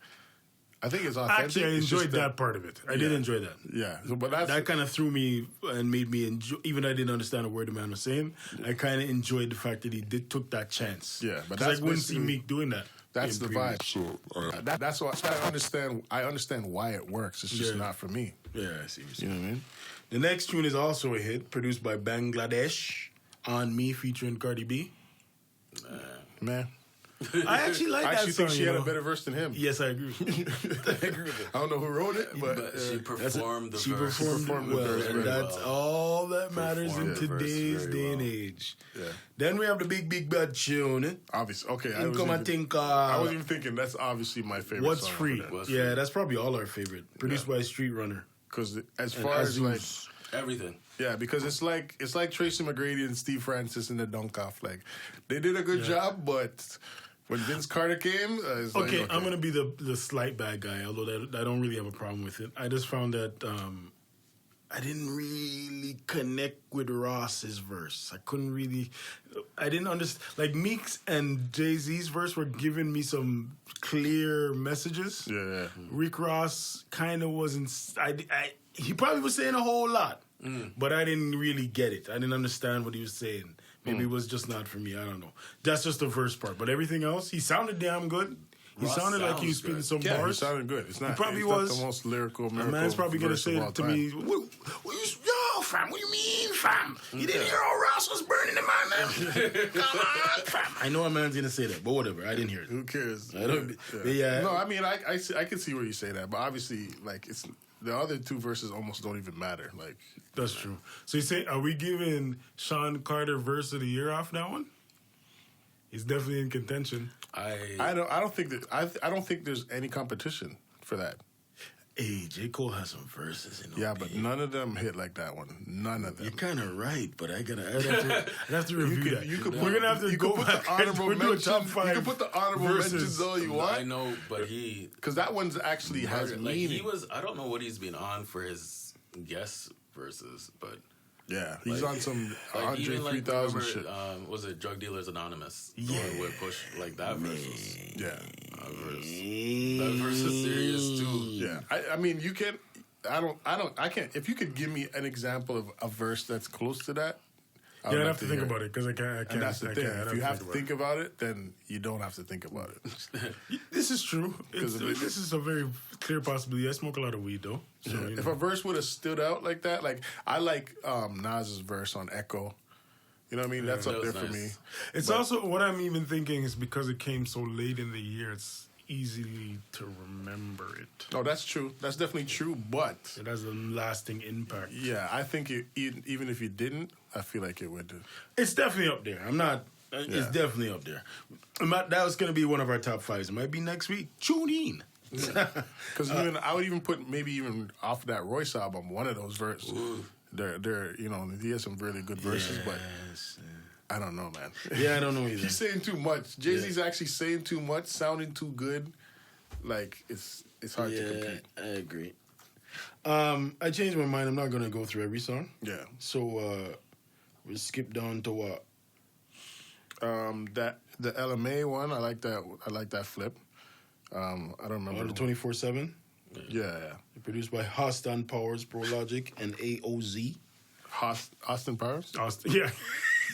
I think it's authentic. Actually, I enjoyed that part of it. I did enjoy that. Yeah, so, but that kind of threw me and made me enjoy. Even though I didn't understand a word the man was saying, I kind of enjoyed the fact that he took that chance. Yeah, but I wouldn't see Meek doing that. That's the vibe. So that's why I understand. I understand why it works. It's just not for me. Yeah, I see. You know what I mean? The next tune is also a hit, produced by Bangladesh, On Me, featuring Cardi B. Man. I actually like that song. I actually think she had a better verse than him. Yes, I agree with you. I agree with it. I don't know who wrote it, but she performed the verse. She performed well, and that's all that matters in today's day and age. Yeah. Then we have the big bad tune. Obviously, okay. I was even thinking that's obviously my favorite. What's song Free? Yeah, that's probably all our favorite. Produced by Street Runner. Because as far as like everything. Yeah, because it's like Tracy McGrady and Steve Francis in the Dunk Off. Like they did a good job, but when Vince Carter came, it's okay, I'm gonna be the slight bad guy, although I don't really have a problem with it. I just found that I didn't really connect with Ross's verse. I didn't understand. Like Meek's and Jay-Z's verse were giving me some clear messages. Yeah. Rick Ross kind of wasn't. He probably was saying a whole lot, but I didn't really get it. I didn't understand what he was saying. Maybe it was just not for me. I don't know. That's just the verse part. But everything else, he sounded damn good. He sounded like he was spitting some bars. He sounded good. He probably was the most lyrical. The man's probably going to say to me, yo, fam, what do you mean, fam? You didn't hear all Ross was burning in my mouth? Come on, fam. I know a man's going to say that, but whatever. I didn't hear it. Who cares? I don't. No, I mean, I can see where you say that, but obviously, like, it's the other two verses almost don't even matter. Like that's true. So you say, are we giving Sean Carter verse of the year off that one? He's definitely in contention. I don't think there's any competition for that. Hey, J. Cole has some verses in Yeah, but none of them hit like that one. None of them. You're kind of right, but I'd have to review that. We're gonna have to go put back the honorable mentions. You can put the honorable mentions all you want. I know, but because that one's actually has meaning. I don't know what he's been on for his guest verses, but yeah, he's on some Andre 3000 shit. Was it Drug Dealers Anonymous? Yeah, with Push like that verse was that verse is serious too. Yeah, I mean you can. I can't. If you could give me an example of a verse that's close to that. I'd have to think about it because I can't. And that's the thing. If you have to think about it, then you don't have to think about it. This is true. This is a very clear possibility. I smoke a lot of weed though. So, if a verse would have stood out like that, like I like Nas's verse on Echo. You know what I mean? That's up there for me. It's also what I'm even thinking is because it came so late in the year. It's easy to remember it. Oh, that's true. That's definitely true, but it has a lasting impact. Yeah, I think even if you didn't, I feel like it would do. It's definitely up there. I'm not. It's definitely up there. That was going to be one of our top fives. It might be next week. Tune in. Because I would even put maybe even off that Royce album one of those verses. They're he has some really good verses, but I don't know, man. Yeah, I don't know either. He's saying too much. Jay-Z's actually saying too much, sounding too good. Like it's hard to compete. I agree. I changed my mind. I'm not gonna go through every song. Yeah. So we'll skip down to what? That the LMA one. I like that flip. I don't remember. The 24/7. Yeah. Produced by Austin Powers, Pro Logic, and AOZ. Austin Powers. Yeah.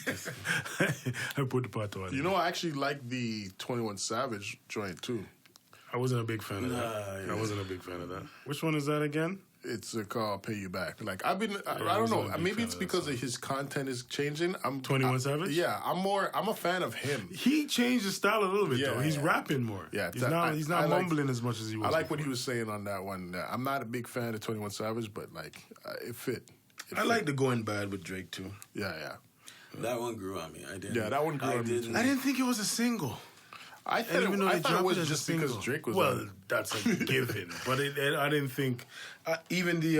I put the part on. You know, I actually like the 21 Savage joint too. I wasn't a big fan of that. I wasn't a big fan of that. Which one is that again? It's called "Pay You Back." Like I don't know. Maybe it's because of his content is changing. 21 Savage. Yeah, I'm a fan of him. He changed his style a little bit though. He's rapping more. Yeah, he's not mumbling as much as he was. I like what he was saying on that one. I'm not a big fan of 21 Savage, but like it fit. I like the Going Bad with Drake too. Yeah. That one grew on me. I didn't. Yeah, that one grew on me. I didn't think it was a single. I thought it was just because Drake was. Well, that's a given, but I didn't think even the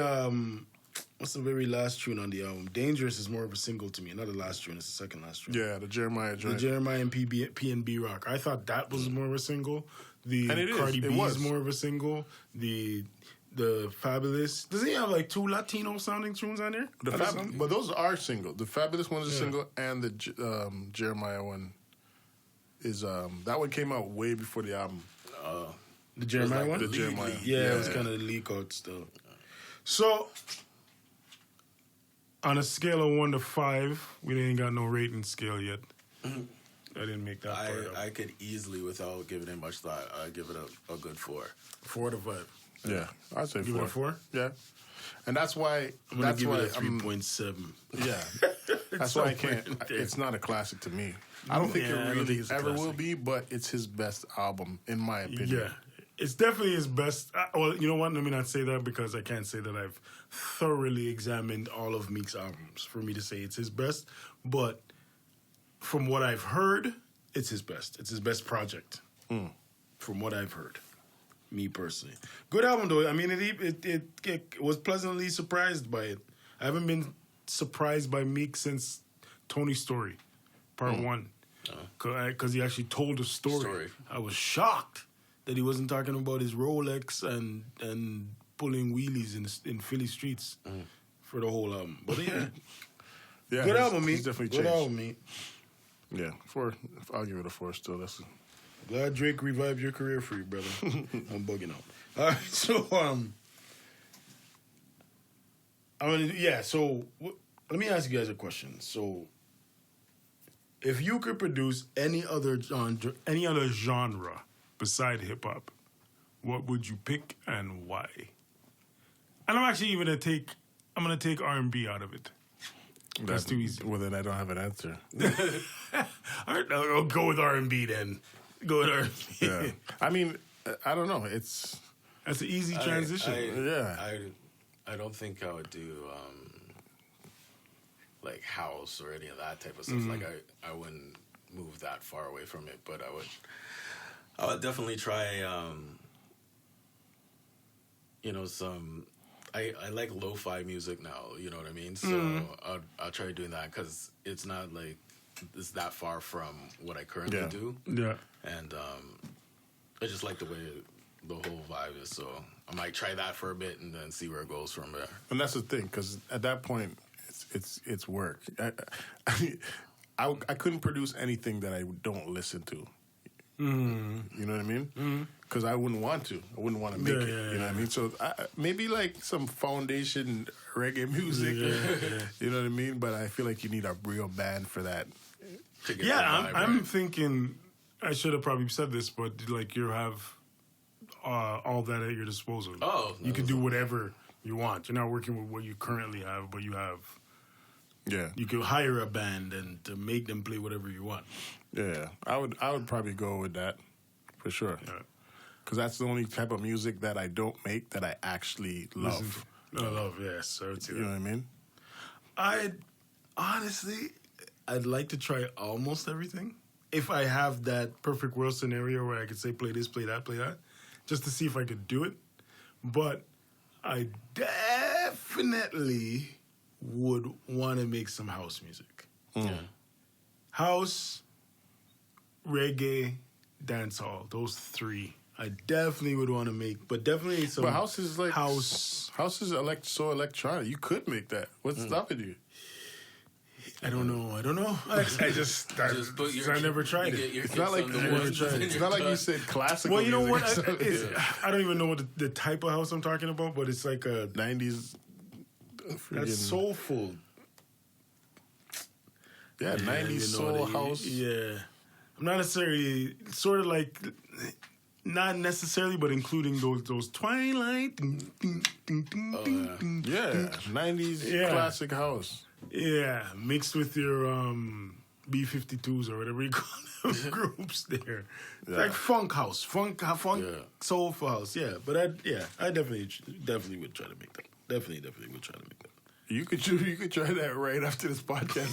what's the very last tune on the album? Dangerous is more of a single to me. Not the last tune; it's the second last tune. Yeah, the Jeremiah joint. The Jeremiah and P&B Rock. I thought that was more of a single. The Cardi B is more of a single. The Fabulous. Does he have like 2 Latino sounding tunes on there? But those are single. The Fabulous one is a single, and the Jeremiah one is that one came out way before the album. The Jeremiah one? The Jeremiah. Yeah, it was kind of leak out still. So, on a scale of 1 to 5, we ain't got no rating scale yet. I didn't make that part up. I could easily, without giving it much thought, give it a good 4. 4 to 5. Yeah, I'd say Give 4. it a 4? Yeah. And that's why... I'm going to give it a 3.7. Yeah. That's why I can't... It's not a classic to me. I don't think it really ever will be, but it's his best album, in my opinion. Yeah. It's definitely his best. Well, you know what? Let me not say that because I can't say that I've thoroughly examined all of Meek's albums for me to say it's his best. But from what I've heard, it's his best. It's his best project. From what I've heard. Me personally. Good album, though. I mean, it was pleasantly surprised by it. I haven't been surprised by Meek since Tony's Story, Part 1. Because he actually told a story. I was shocked that he wasn't talking about his Rolex and pulling wheelies in Philly streets for the whole album. But yeah, good album, Meek. Definitely good changed. album, Meek. Yeah, 4. I'll give it a 4 still. Glad Drake revived your career for you, brother. I'm bugging out. All right, so let me ask you guys a question. So, if you could produce any other genre beside hip hop, what would you pick and why? And I'm actually even gonna take R&B out of it. That's too easy. Well, then I don't have an answer. All right, I'll go with R&B then. Go with R&B. Yeah. I mean, I don't know. That's an easy transition. I don't think I would do like house or any of that type of stuff. Like I wouldn't move that far away from it, but I would definitely try. Some. I like lo-fi music now. You know what I mean? So I'll try doing that because it's not like it's that far from what I currently do. Yeah. And I just like the way the whole vibe is. So I might try that for a bit and then see where it goes from there. And that's the thing, because at that point, it's work. I couldn't produce anything that I don't listen to. You know what I mean? Because I wouldn't want to. I wouldn't want to make it. You know what I mean? So maybe like some foundation reggae music. You know what I mean? But I feel like you need a real band for that. Yeah, I'm thinking. I should have probably said this, but like you have all that at your disposal. Oh, you can do whatever you want. You're not working with what you currently have, but you have. Yeah, you can hire a band and to make them play whatever you want. Yeah, I would probably go with that for sure. Because that's the only type of music that I don't make that I actually love. I love, yes, so too. You know what I mean? I'd like to try almost everything. If I have that perfect world scenario where I could say play this, play that, just to see if I could do it. But I definitely would want to make some house music. Yeah. House, reggae, dancehall. Those 3. I definitely would want to make, but definitely some. But house is like house. House is so electronic. You could make that. What's stopping you? I don't know. I never tried it. It's not like it's not like you said classical. Well, you know music. what? I don't even know what the type of house I'm talking about, but it's like a 90s. That's soulful. Yeah, 90s soul house. Yeah. I'm not necessarily, sort of like, not necessarily, but including those Twilight. Yeah, 90s classic house. Yeah, mixed with your B-52s or whatever you call them groups there. Yeah. Like funk house, funk soulful house. Yeah, but I definitely would try to make that. Definitely would try to make that. You could try that right after this podcast.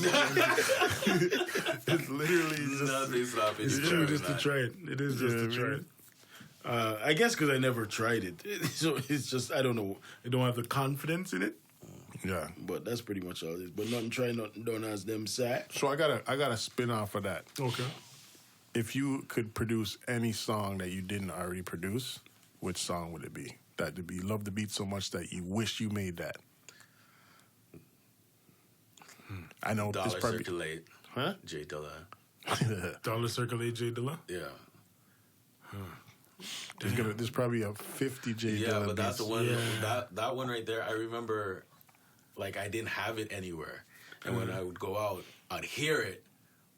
It's literally just it's true just to try it. It is just to try it. I guess because I never tried it, so it's just I don't know. I don't have the confidence in it. Yeah, but that's pretty much all it is. But nothing trying, nothing done, as them say. So I got a spin off of that. Okay. If you could produce any song that you didn't already produce, which song would it be? That would be love the beat so much that you wish you made that. I know Dollar it's probably Circulate. Huh? J Dilla. Dollar Circulate J Dilla? Yeah. There's probably a 50 J Yeah, Dilla but that's the beats. one. That one right there. I remember, like, I didn't have it anywhere, and when I would go out, I'd hear it,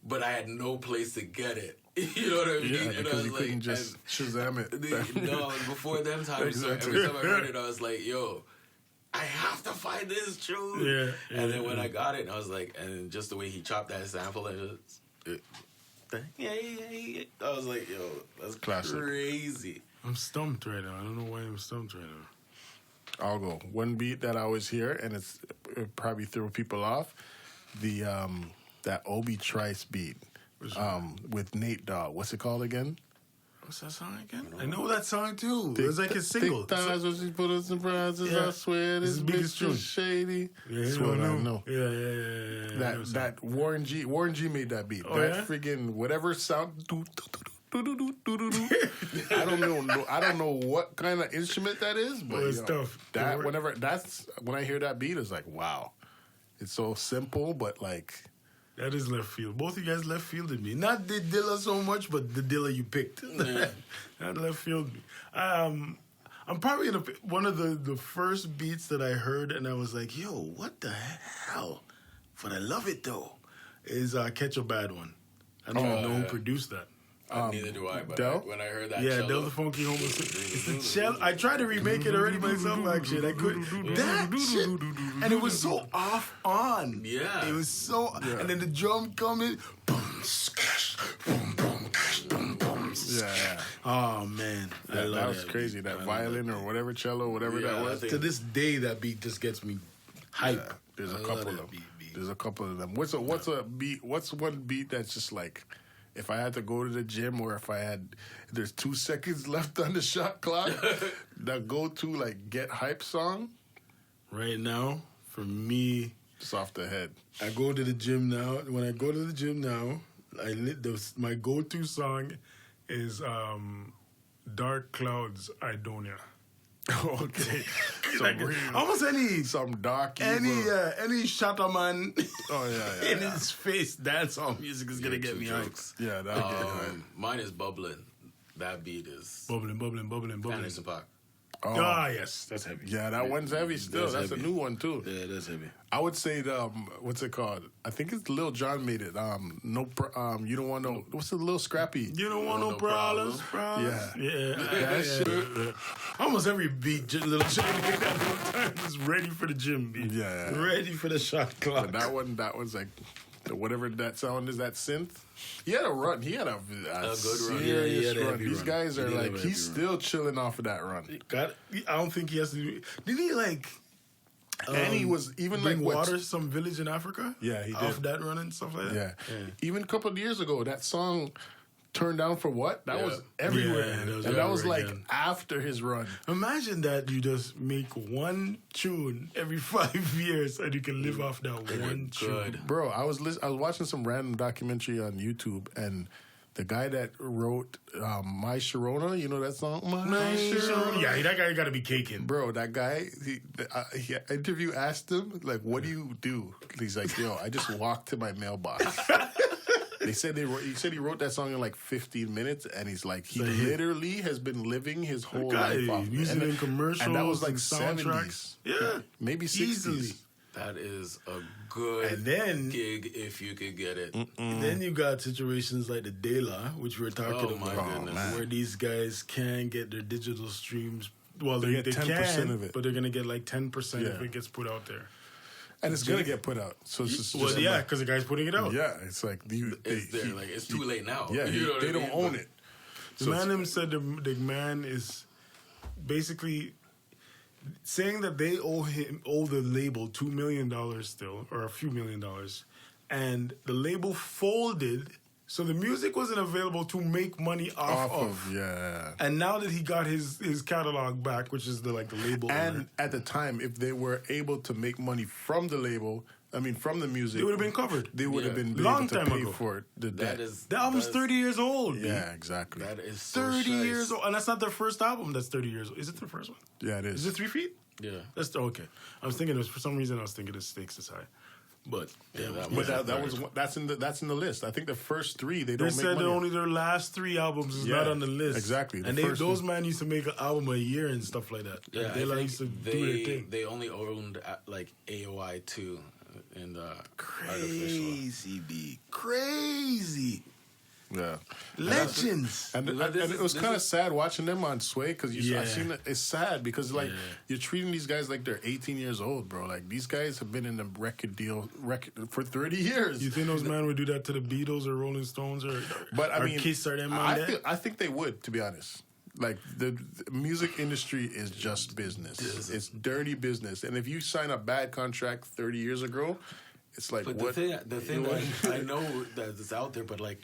but I had no place to get it. You know what I mean? Yeah, and because you couldn't just Shazam it. No, before them times. So every time I heard it, I was like, "Yo, I have to find this tune." Yeah. And then when I got it, I was like, and just the way he chopped that sample, and yeah. I was like, "Yo, that's Classic. crazy." I'm stumped right now. I don't know why I'm stumped right now. I'll go. One beat that I always hear, and it probably threw people off, the that Obi Trice beat with Nate Dogg. What's it called again? What's that song again? I know that song too. It was like a single. Thick thighs when she put us in prizes. Yeah. I swear this bitch is shady. Yeah, That's what I know. Yeah. That Warren G made that beat. Oh, that yeah? friggin' whatever sound. I don't know what kind of instrument that is, but it's tough. That when I hear that beat, it's like wow, it's so simple, but like that is left field. Both of you guys left fielded me. Not the Dilla so much, but the Dilla you picked. Yeah. That left field me. I'm probably in one of the first beats that I heard, and I was like, "Yo, what the hell?" But I love it though. Is Catch a Bad One. I don't even know who produced that. Neither do I. But Del? when I heard that, Yeah, cello, Del the Funky Homo. It's the cello. I tried to remake it already myself, actually. I couldn't. That shit. And it was so off on. Yeah. It was so. And then the drum coming. Boom, skash, boom, boom, kash, boom, boom. yeah. Oh, man. I love That was crazy. That violin or whatever cello, whatever that was. To this day, that beat just gets me hype. Yeah, there's a I couple love of that them. beat. There's a couple of them. What's a beat? What's one beat that's just like, if I had to go to the gym or if there's 2 seconds left on the shot clock, that go-to like get hype song? Right now, for me, Just off the head. I go to the gym now. When I go to the gym now, my go-to song is Dark Clouds, Idonia. Okay. Like, almost some dark any evil. Shataman Oh yeah. in his face dancehall music is gonna get me hyped. Yeah, that get mine is Bubbling. That beat is Bubbling. Anderson .Paak. Oh. Yes, that's heavy. Yeah, that one's heavy still. That's a heavy. new one too. Yeah, that's heavy. I would say what's it called? I think it's Lil Jon made it. You don't want no. What's the Lil Scrappy? You don't want no problems. Yeah. That shit. Almost every beat, Little Johnny at that time was ready for the gym beat. Yeah. Ready for the shot clock. But that one's like whatever that sound is, that synth. He had a run. He had a good run. serious Yeah, he had a run. heavy These run. guys are He did like have a heavy he's run. still chilling off of that run. I don't think he has to do. Didn't he like? And he was even bring like water to some village in Africa. Yeah, he off did. that run and stuff like that. Yeah. Even a couple of years ago, that song "Turned Down for What" that was everywhere, Yeah, that was and that was like everywhere, after his run. Imagine that you just make one tune every 5 years and you can live off that one tune. Good. Bro, I was watching some random documentary on YouTube, and the guy that wrote "My Sharona," you know that song? My Sharona. Yeah, that guy got to be caking. Bro, that guy, he interview asked him, like, what do you do? He's like, yo, I just walk to my mailbox. He said he wrote that song in like 15 minutes, and he's like, he literally has been living his whole life off using it in commercials, and that was like and 70s. Yeah, maybe 60s. easily. That is a good And then gig if you could get it. Then you got situations like the De La, which we're talking Oh, my about, goodness. where these guys can get their digital streams. Well, They they get 10% can, of it. but they're gonna get like 10% if Yeah. it gets put out there. And it's going to get put out. So it's just Well, yeah, because the guy's putting it out. yeah, it's like, It's there. Like, it's too late now. Yeah, You know what they I don't mean? own But- it. The So man it's- him said the man is basically saying that they owe the label $2 million still, or a few $1 million, and the label folded, so the music wasn't available to make money off of. Yeah. And now that he got his catalog back, which is the label, And owner, at the time, if they were able to make money from the label, from the music, they would have been covered. They would have Yeah. been Long able to time pay ago. for the debt. That is The album's that's- 30 years old. Yeah, exactly. That is so 30 shice. years old, and that's not their first album. That's 30 years old. Is it their first one? Yeah, it is. Is it 3 Feet? Yeah. That's okay. I was thinking for some reason I was thinking the stakes is high, But that's in the list. I think the first 3 they don't. They make said money. only their last 3 albums is not on the list. Exactly, and those man used to make an album a year and stuff like that. Yeah, they used to do their thing. They only owned like AOI 2 in the crazy, B, crazy. Yeah, legends. And it was kind of sad watching them on Sway because I've seen it's sad because you're treating these guys like they're 18 years old, bro. Like these guys have been in the record for 30 years. You think those men would do that to the Beatles or Rolling Stones or Kiss or them? I think they would, to be honest. Like the music industry is just business. It's dirty business, and if you sign a bad contract 30 years ago, it's like but what? The thing that I know that is out there, but like.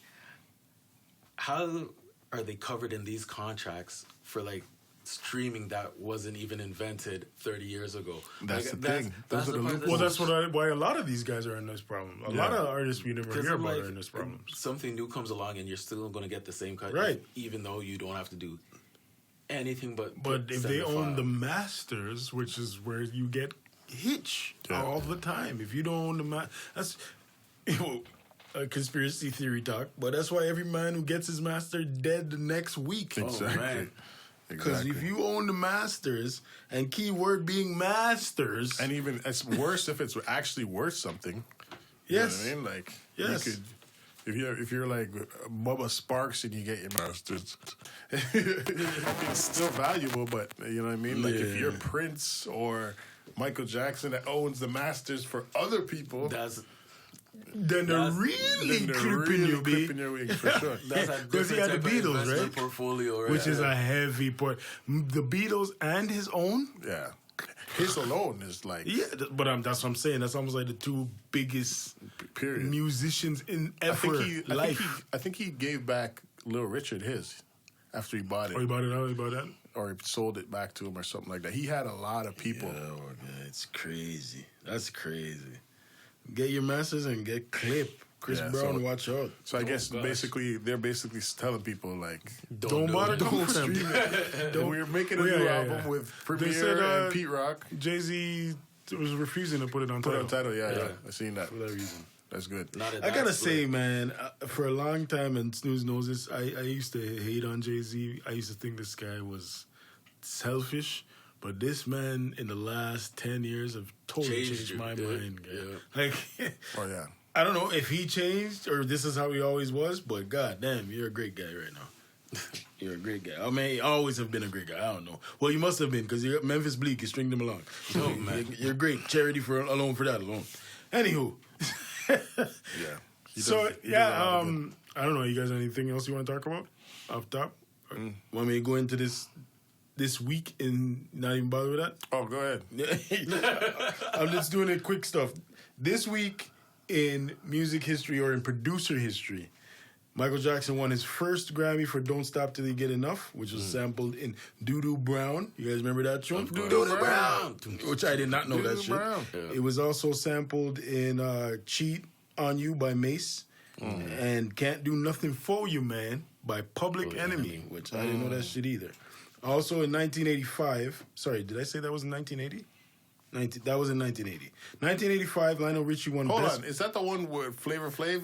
How are they covered in these contracts for like streaming that wasn't even invented 30 years ago? That's the thing. Those are the loopholes. Well, that's why a lot of these guys are in this problem. A lot of artists we never hear about are in this problem. Something new comes along and you're still going to get the same cut, right? Even though you don't have to do anything but. But if they own the masters, which is where you get hitch all the time. If you don't own the that's. A conspiracy theory talk, but that's why every man who gets his master dead the next week. Exactly. Because if you own the masters, and keyword being masters, and even it's worse if it's actually worth something. Yes, you know what I mean, like yes. You could, if you're like Bubba Sparks and you get your masters, it's still valuable. But you know what I mean. Like if you're Prince or Michael Jackson that owns the masters for other people, then they're really clipping your wings for sure. Because he had the Beatles, right? Portfolio, right? Which is a heavy part. The Beatles and his own. Yeah, his alone is like. Yeah, but that's what I'm saying. That's almost like the 2 biggest musicians in life. I think he gave back Little Richard his after he bought it. Oh, he bought it out. He bought that. Or he sold it back to him or something like that. He had a lot of people. Yeah, it's crazy. That's crazy. Get your masters and get clipped. Chris Brown, watch out. So I guess they're basically telling people like, don't bother, don't stream it. We're making a new album with Premier and Pete Rock. Jay-Z was refusing to put it on Tidal. Yeah. I seen that for that reason. That's good. I gotta say, man, for a long time, and Snooze knows this, I used to hate on Jay-Z. I used to think this guy was selfish. But this man, in the last 10 years, have totally changed my mind. Yeah. Like, I don't know if he changed or this is how he always was, but goddamn, you're a great guy right now. You're a great guy. I mean, you always have been a great guy. I don't know. Well, you must have been because you're Memphis Bleak. You stringed him along. Oh, man. You're great. Charity alone for that alone. Anywho. I don't know. You guys have anything else you want to talk about off top? Want me to go into this week and not even bother with that? Oh, go ahead. I'm just doing it quick stuff. This week in music history or in producer history, Michael Jackson won his first Grammy for Don't Stop Till You Get Enough, which was sampled in Doo-Doo Brown. You guys remember that tune? Doo-Doo Brown. Which I did not know that shit. Yeah. It was also sampled in Cheat on You by Mace and Can't Do Nothing For You, Man by Public Enemy, which I didn't know that shit either. Also in 1985, sorry, did I say that was in 1980? That was in 1980. 1985, Lionel Richie won Hold on, is that the one where Flavor Flav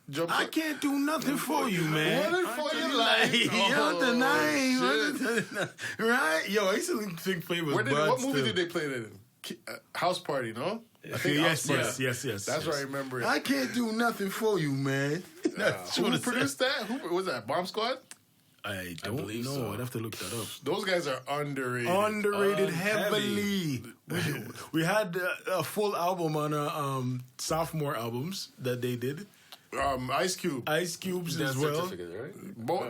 jumped I can't do nothing for you, man. What for your life? Right? Yo, I used to think Flavor was What movie did they play that in? House Party, no? I think yes. That's what I remember. I can't do nothing for you, man. Who produced that? Who was that? Bomb Squad? I don't know. So. I'd have to look that up. Those guys are underrated. Underrated heavily. We had a full album on sophomore albums that they did. Ice Cube. Ice Cubes as well. Right?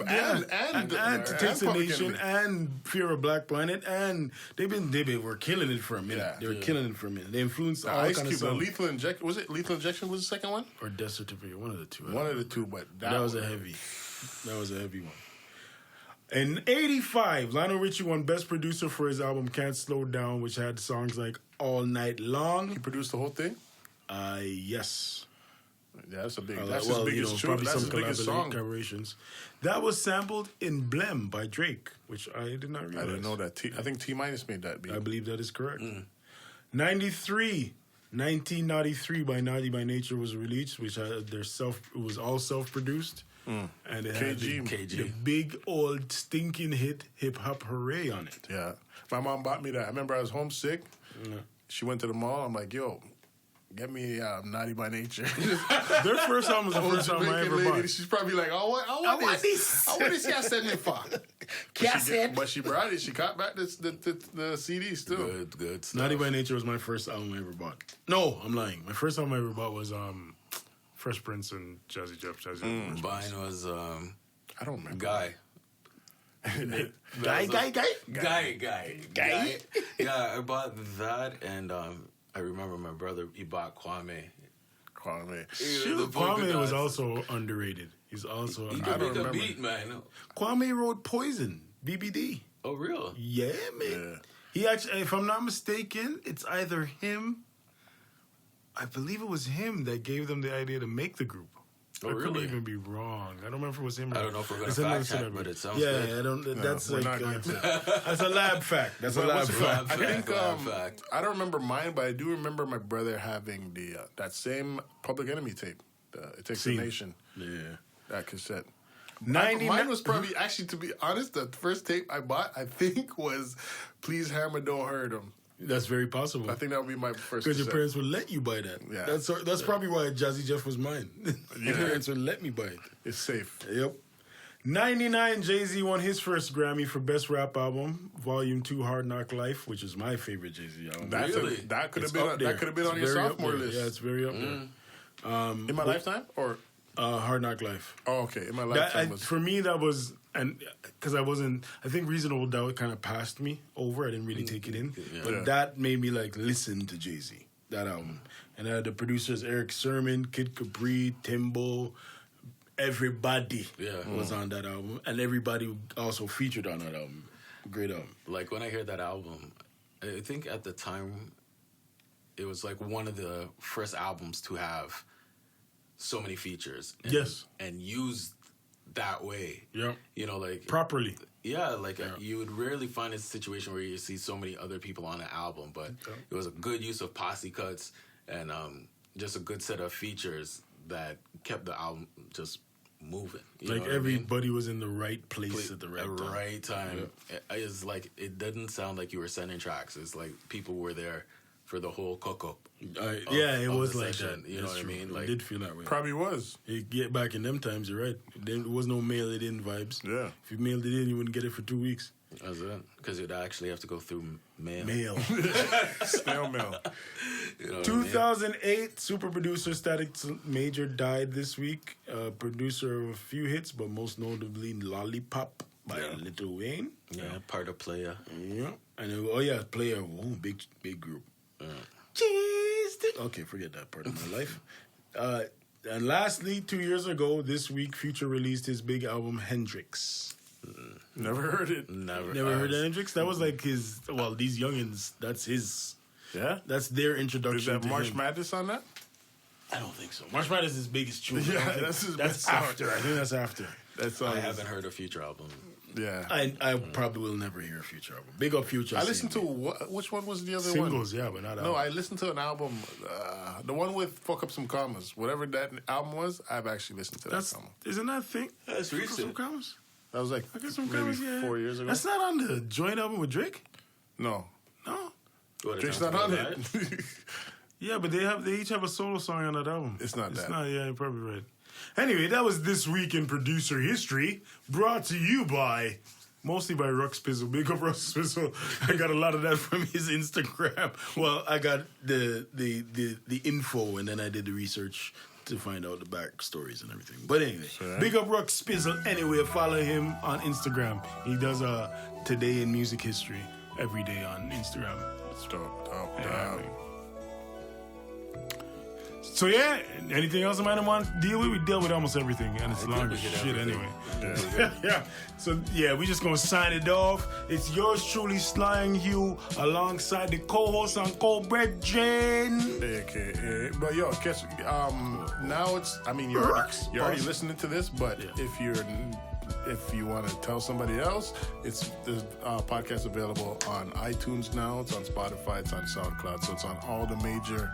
And To Taste the Nation and Fear of Black Planet. And they were killing it for a minute. They were killing it for a minute. They influenced all Ice kind Cube, of songs. Lethal Injection. Was it Lethal Injection was the second one? Or Death Certificate. One of the two. One of the two, but that was a heavy. That was a heavy one. In 85, Lionel Richie won Best Producer for his album Can't Slow Down, which had songs like All Night Long. He produced the whole thing? Yes. Yeah, that's a big. That's his biggest tune. That's his biggest song. Collaborations. That was sampled in Blem by Drake, which I did not realize. I didn't know that. I think T- made that beat. I believe that is correct. 93, 1993 by Naughty by Nature was released, which it was all self-produced. And it had the big old stinking hit Hip Hop Hooray on it. Yeah. My mom bought me that. I remember I was homesick. She went to the mall. I'm like, yo, get me Naughty by Nature. Their first album was the first album I ever bought. She's probably like, I want this. I want this cassette me for. But she brought it. She got back the CDs too. Good stuff. Naughty by Nature was my first album I ever bought. No, I'm lying. My first album I ever bought was Fresh Prince and Jazzy Jeff. Mine was I don't remember. Guy. Guy. Yeah, I bought that, and I remember my brother, he bought Kwame. Shoot, Kwame was also underrated. He's also he can make a beat, man. Kwame wrote Poison, BBD. Oh, real? Yeah, man. Yeah. He actually, if I'm not mistaken, it's either him. I believe it was him that gave them the idea to make the group. Oh, I could even be wrong. I don't remember if it was him. I don't know if we're going to fact check, but it sounds good. Yeah, I don't. That's like that's a lab fact. That's a lab fact. I think I don't remember mine, but I do remember my brother having the that same Public Enemy tape. It Takes a Nation. Yeah, that cassette. 99 Mine was probably actually, to be honest, the first tape I bought, I think, was "Please Hammer Don't Hurt Him." That's very possible. I think that would be my first. Because your parents would let you buy that. Yeah. That's probably why Jazzy Jeff was mine. Your parents would let me buy it. It's safe. Yep. 99, Jay-Z won his first Grammy for Best Rap Album, Volume 2, Hard Knock Life, which is my favorite Jay-Z album. That could have been on your sophomore list. Yeah, it's very up there. In my lifetime? Or Hard Knock Life. Oh, okay. In my lifetime. For me, that was... And because I think Reasonable Doubt kind of passed me over. I didn't really take it in. Yeah. But that made me listen to Jay-Z, that album. And the producers, Eric Sermon, Kid Capri, Timbo, everybody was on that album. And everybody also featured on that album. Great album. Like when I heard that album, I think at the time, it was like one of the first albums to have so many features. And used that way. Yeah. Properly. Yeah, you would rarely find a situation where you see so many other people on an album, but it was a good use of posse cuts and just a good set of features that kept the album just moving. Everybody was in the right place at the right time. Yeah. It's like, it didn't sound like you were sending tracks. It's like people were there for the whole cook-up. It was like session, that. You know what I mean? It did feel that way. Probably was. Back in them times, you're right. There was no mail it in vibes. Yeah. If you mailed it in, you wouldn't get it for 2 weeks. That's it. Because you'd actually have to go through mail. Snail mail. 2008, super producer Static Major died this week. Producer of a few hits, but most notably Lollipop by Lil Wayne. Yeah, part of Player. Yeah. And Player. Ooh, big group. Okay, forget that part of my life. And lastly, 2 years ago, this week, Future released his big album, Hendrix. Never heard it. Never heard of Hendrix? That was like his, these youngins, that's his. Yeah? That's their introduction. Is that March Madness on that? I don't think so. March Madness is his biggest tune. Yeah, that's after. I think that's after. I haven't heard a Future album. Yeah. I probably will never hear a Future album. Big up Future. I listened to which one was the other Singles, yeah, but not album. No, I listened to an album, the one with Fuck Up Some Commas. Whatever that album was, I've actually listened to that album. Isn't that thing? That's recent. Fuck Up Some Commas? That was like maybe 4 years ago. That's not on the joint album with Drake? No. Drake's not on it. Yeah, but they each have a solo song on that album. It's not that. You're probably right. Anyway, that was This Week in Producer History, brought to you mostly by Rux Pizzle. Big up Rux Pizzle. I got a lot of that from his Instagram. Well, I got the info, and then I did the research to find out the backstories and everything. But anyway, big up Rux Pizzle. Anyway, follow him on Instagram. He does Today in Music History every day on Instagram. So anything else I might want to deal with? We deal with almost everything, and it's long as shit anyway. Yeah. So we just gonna sign it off. It's yours truly, Sly and Hugh, alongside the co-host on Cold Bread Jane. AKA, but guess now it's. I mean, you're already listening to this, but if you're if you want to tell somebody else, the podcast available on iTunes now. It's on Spotify. It's on SoundCloud. So it's on all the major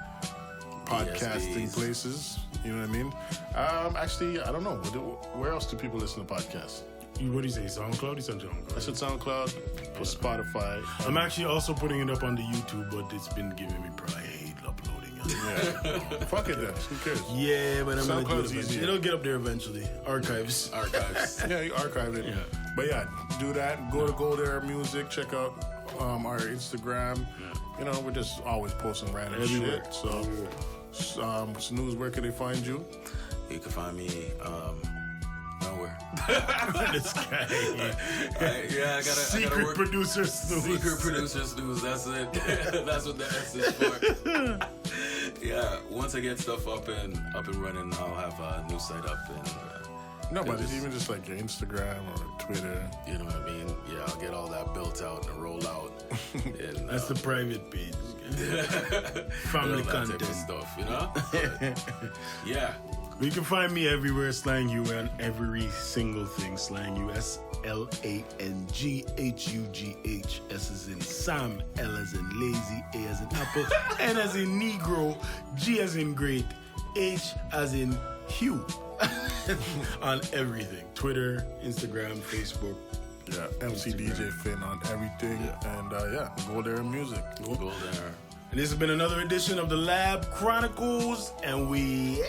podcasting places. You know what I mean? Actually, I don't know. Where else do people listen to podcasts? What do you say? SoundCloud? You said SoundCloud. I said SoundCloud, for Spotify. I'm actually also putting it up on the YouTube, but it's been giving me pride uploading it. Yeah. Fuck it then. Who cares? Yeah, but I'm gonna do it SoundCloud's easier. It'll get up there eventually. Archives. Yeah, you archive it. Yeah. But yeah, do that. Go to Gold Era Music. Check out our Instagram. Yeah. You know, we're just always posting random Everywhere. shit. So, Snooze, where can they find you? You can find me nowhere. This guy. I gotta Secret work. producer Snooze. Secret producer Snooze. That's it. That's what the S is for. Yeah. Once I get stuff up and running, I'll have a new site up and. No, but it's even just like your Instagram or Twitter. You know what I mean? Yeah, I'll get all that built out and roll out. And, That's the private page. Family that content type of stuff, you know? But, yeah. You can find me everywhere, Slang U, on every single thing. Slang U, SLANGHUGH. S as in Sam, L as in lazy, A as in apple, N as in Negro, G as in great, H as in Hugh. On everything. Twitter, Instagram, Facebook. Yeah, MC DJ Finn on everything. Yeah. And Gold Era Music. Gold Era. And this has been another edition of the Lab Chronicles, and we